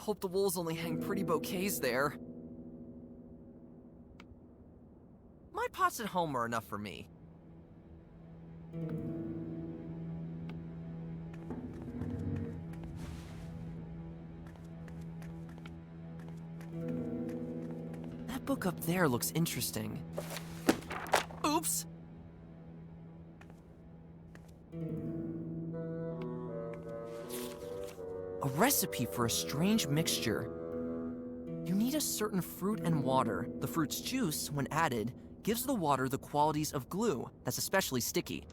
Hope the wolves only hang pretty bouquets there. My pots at home are enough for me. That book up there looks interesting. Oops! A recipe for a strange mixture. You need a certain fruit and water. The fruit's juice, when added, gives the water the qualities of glue that's especially sticky.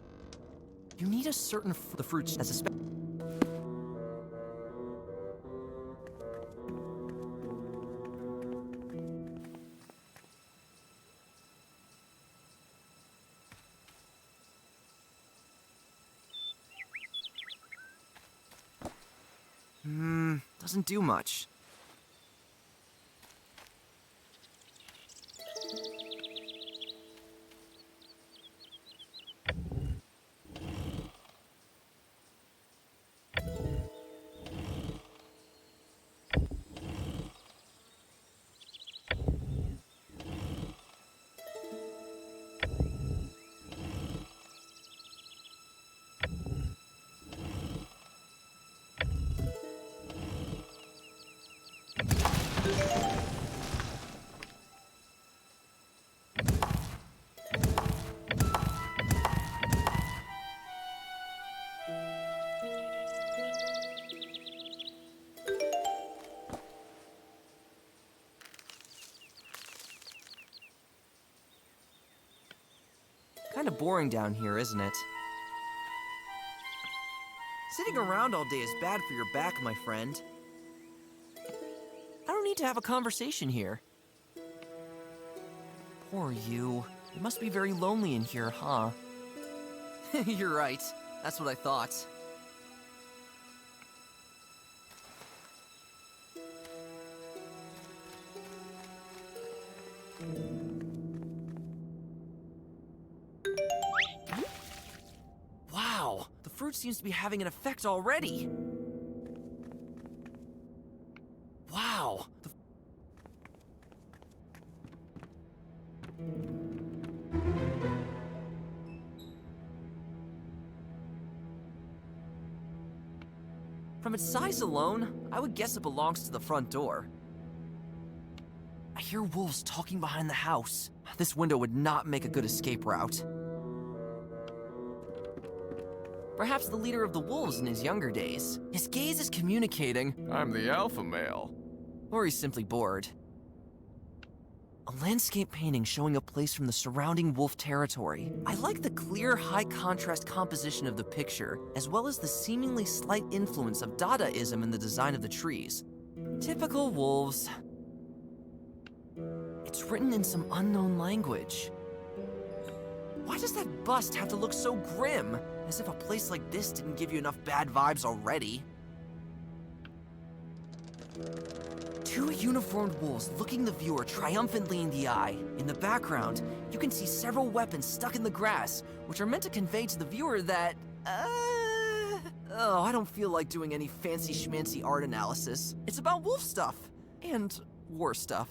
You need a certain the fruit's that's especially doesn't do much. Kind of boring down here, isn't it? Sitting around all day is bad for your back, my friend. I don't need to have a conversation here. Poor you. It must be very lonely in here, huh? You're right. That's what I thought. Wow, the fruit seems to be having an effect already. Wow. From its size alone, I would guess it belongs to the front door. I hear wolves talking behind the house. This window would not make a good escape route. Perhaps the leader of the wolves in his younger days. His gaze is communicating, "I'm the alpha male." Or he's simply bored. A landscape painting showing a place from the surrounding wolf territory. I like the clear, high-contrast composition of the picture, as well as the seemingly slight influence of Dadaism in the design of the trees. Typical wolves. It's written in some unknown language. Why does that bust have to look so grim? As if a place like this didn't give you enough bad vibes already. Two uniformed wolves looking the viewer triumphantly in the eye. In the background, you can see several weapons stuck in the grass, which are meant to convey to the viewer that, I don't feel like doing any fancy schmancy art analysis. It's about wolf stuff. And war stuff.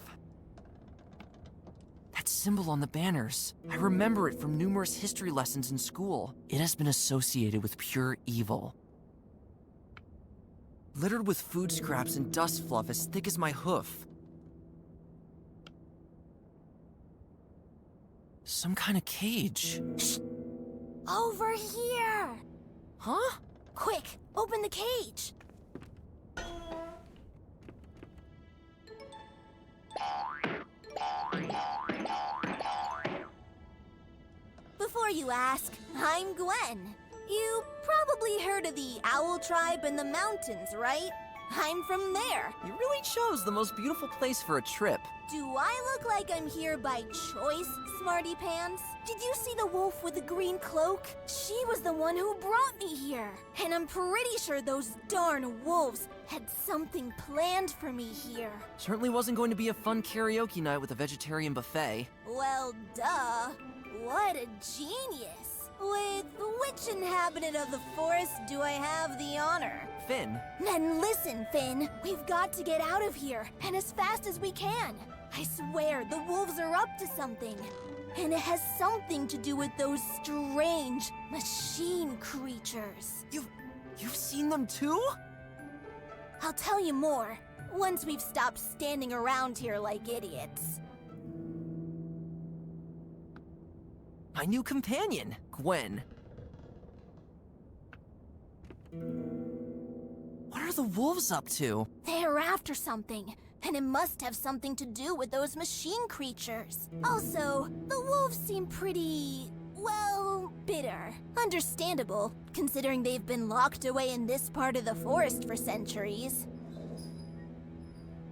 That symbol on the banners. I remember it from numerous history lessons in school. It has been associated with pure evil. Littered with food scraps and dust fluff as thick as my hoof. Some kind of cage. Shh! Over here! Huh? Quick, open the cage! Before you ask, I'm Gwen. You probably heard of the Owl Tribe in the mountains, right? I'm from there. You really chose the most beautiful place for a trip. Do I look like I'm here by choice, Smarty Pants? Did you see the wolf with the green cloak? She was the one who brought me here. And I'm pretty sure those darn wolves had something planned for me here. Certainly wasn't going to be a fun karaoke night with a vegetarian buffet. Well, duh. What a genius. With which inhabitant of the forest do I have the honor? Finn. Then listen, Finn. We've got to get out of here, and as fast as we can. I swear, the wolves are up to something. And it has something to do with those strange machine creatures. You've seen them too? I'll tell you more, once we've stopped standing around here like idiots. My new companion, Gwen. What are the wolves up to? They're after something, and it must have something to do with those machine creatures. Also, the wolves seem pretty, well, bitter. Understandable, considering they've been locked away in this part of the forest for centuries.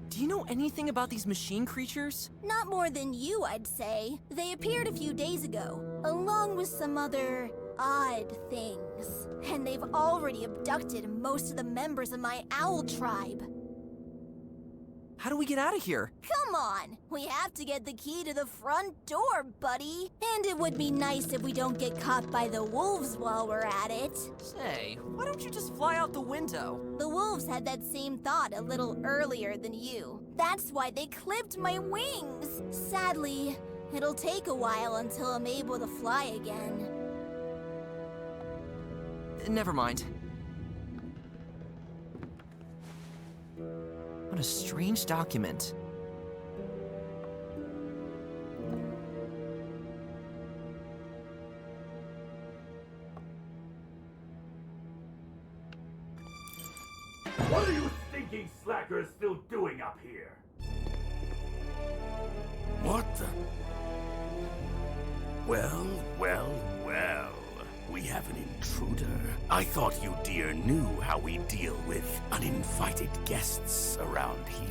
Do you know anything about these machine creatures? Not more than you, I'd say. They appeared a few days ago, along with some other odd things. And they've already abducted most of the members of my owl tribe. how do we get out of here? Come on! We have to get the key to the front door, buddy! And it would be nice if we don't get caught by the wolves while we're at it. Say, why don't you just fly out the window? The wolves had that same thought a little earlier than you. That's why they clipped my wings! Sadly, it'll take a while until I'm able to fly again. Never mind. What a strange document. What are you stinking slackers still doing up here? What the? Well, well, well. We have an intruder. I thought you dear knew how we deal with uninvited guests around here.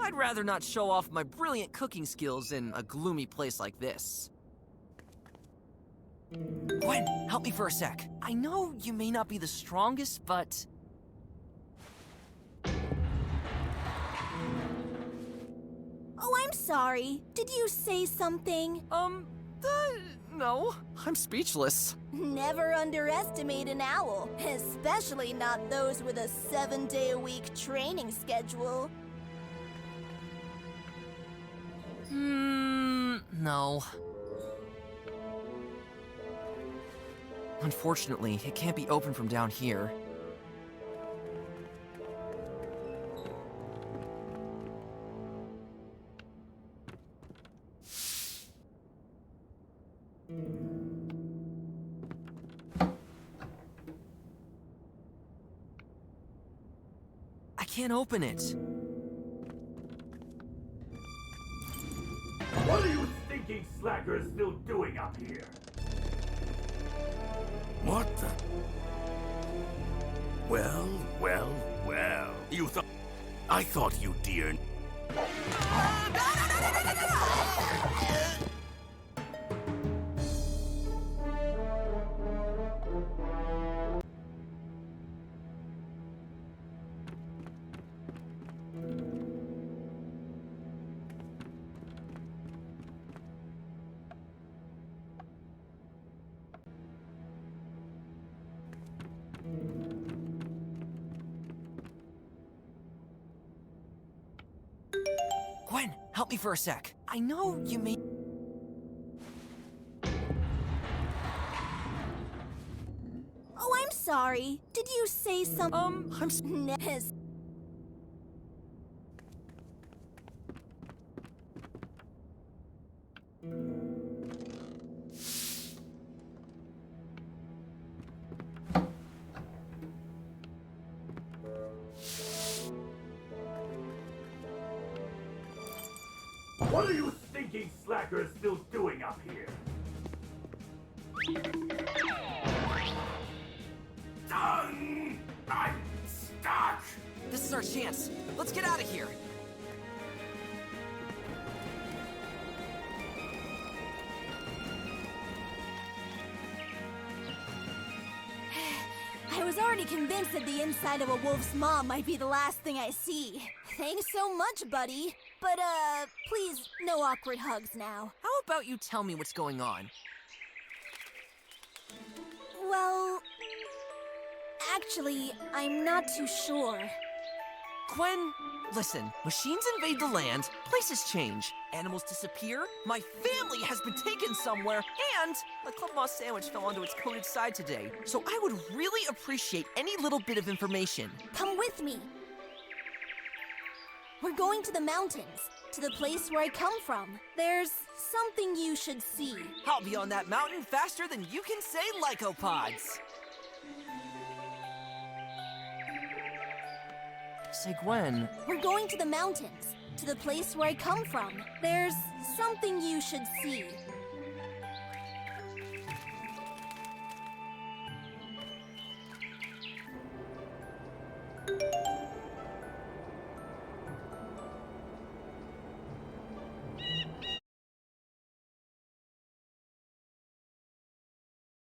I'd rather not show off my brilliant cooking skills in a gloomy place like this. Gwen, help me for a sec. I know you may not be the strongest, but... Oh, I'm sorry. Did you say something? No. I'm speechless. Never underestimate an owl, especially not those with a 7-day-a-week training schedule. No. Unfortunately, it can't be opened from down here. I can't open it. What are you stinking slackers still doing up here? What the? Well, well, well. You thought... I thought you dear... Gwen, help me for a sec. I know you may... Oh, I'm sorry. Did you say something? Nez. What are you stinking slackers still doing up here? Done! I'm stuck! This is our chance. Let's get out of here. I was already convinced that the inside of a wolf's maw might be the last thing I see. Thanks so much, buddy. But, please, no awkward hugs now. How about you tell me what's going on? Well, actually, I'm not too sure. Gwen, listen. Machines invade the land, places change, animals disappear, my family has been taken somewhere, and the Club Moss sandwich fell onto its coated side today. So I would really appreciate any little bit of information. Come with me. We're going to the mountains, to the place where I come from. There's something you should see. I'll be on that mountain faster than you can say lycopods. Say, Gwen. We're going to the mountains, to the place where I come from. There's something you should see.